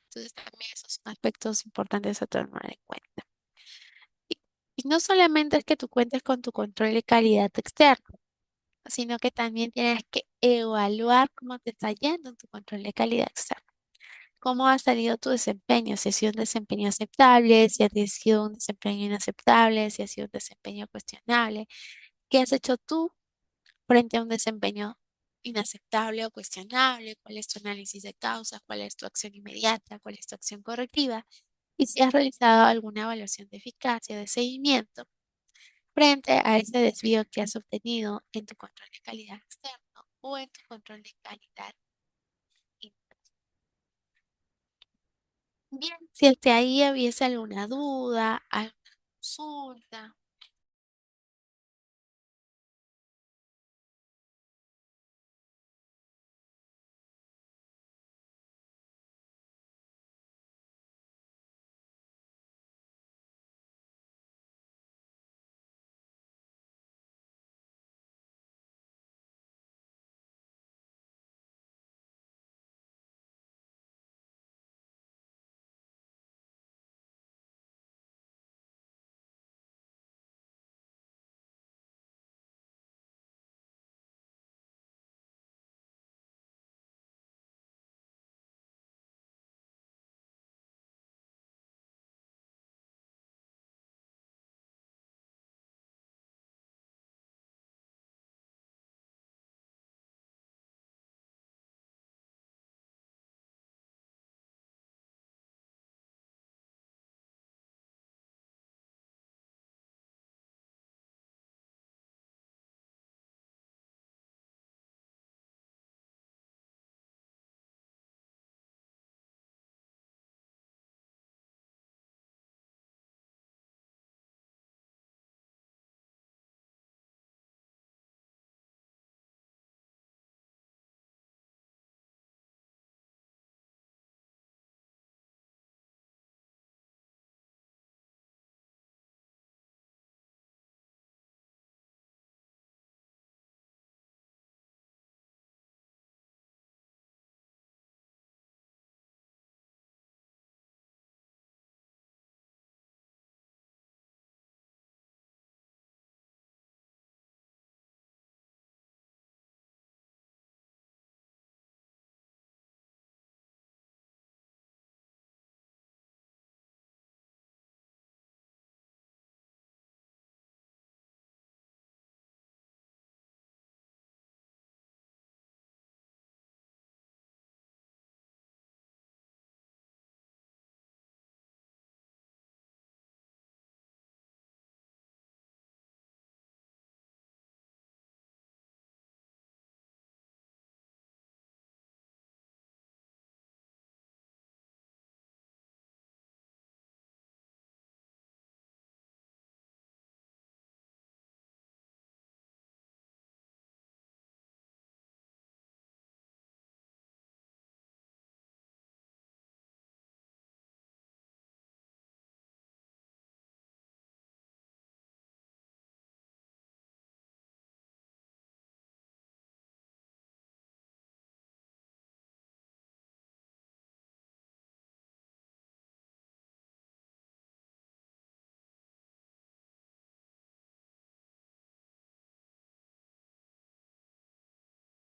Entonces, también esos son aspectos importantes a tomar en cuenta. Y, y no solamente es que tú cuentes con tu control de calidad externo, sino que también tienes que evaluar cómo te está yendo en tu control de calidad externa. ¿Cómo ha salido tu desempeño? Si ha sido un desempeño aceptable, si ha sido un desempeño inaceptable, si ha sido un desempeño cuestionable. ¿Qué has hecho tú frente a un desempeño inaceptable o cuestionable? ¿Cuál es tu análisis de causas? ¿Cuál es tu acción inmediata? ¿Cuál es tu acción correctiva? Y si has realizado alguna evaluación de eficacia, de seguimiento, frente a ese desvío que has obtenido en tu control de calidad externo o en tu control de calidad interno. Bien, si hasta ahí hubiese alguna duda, alguna consulta.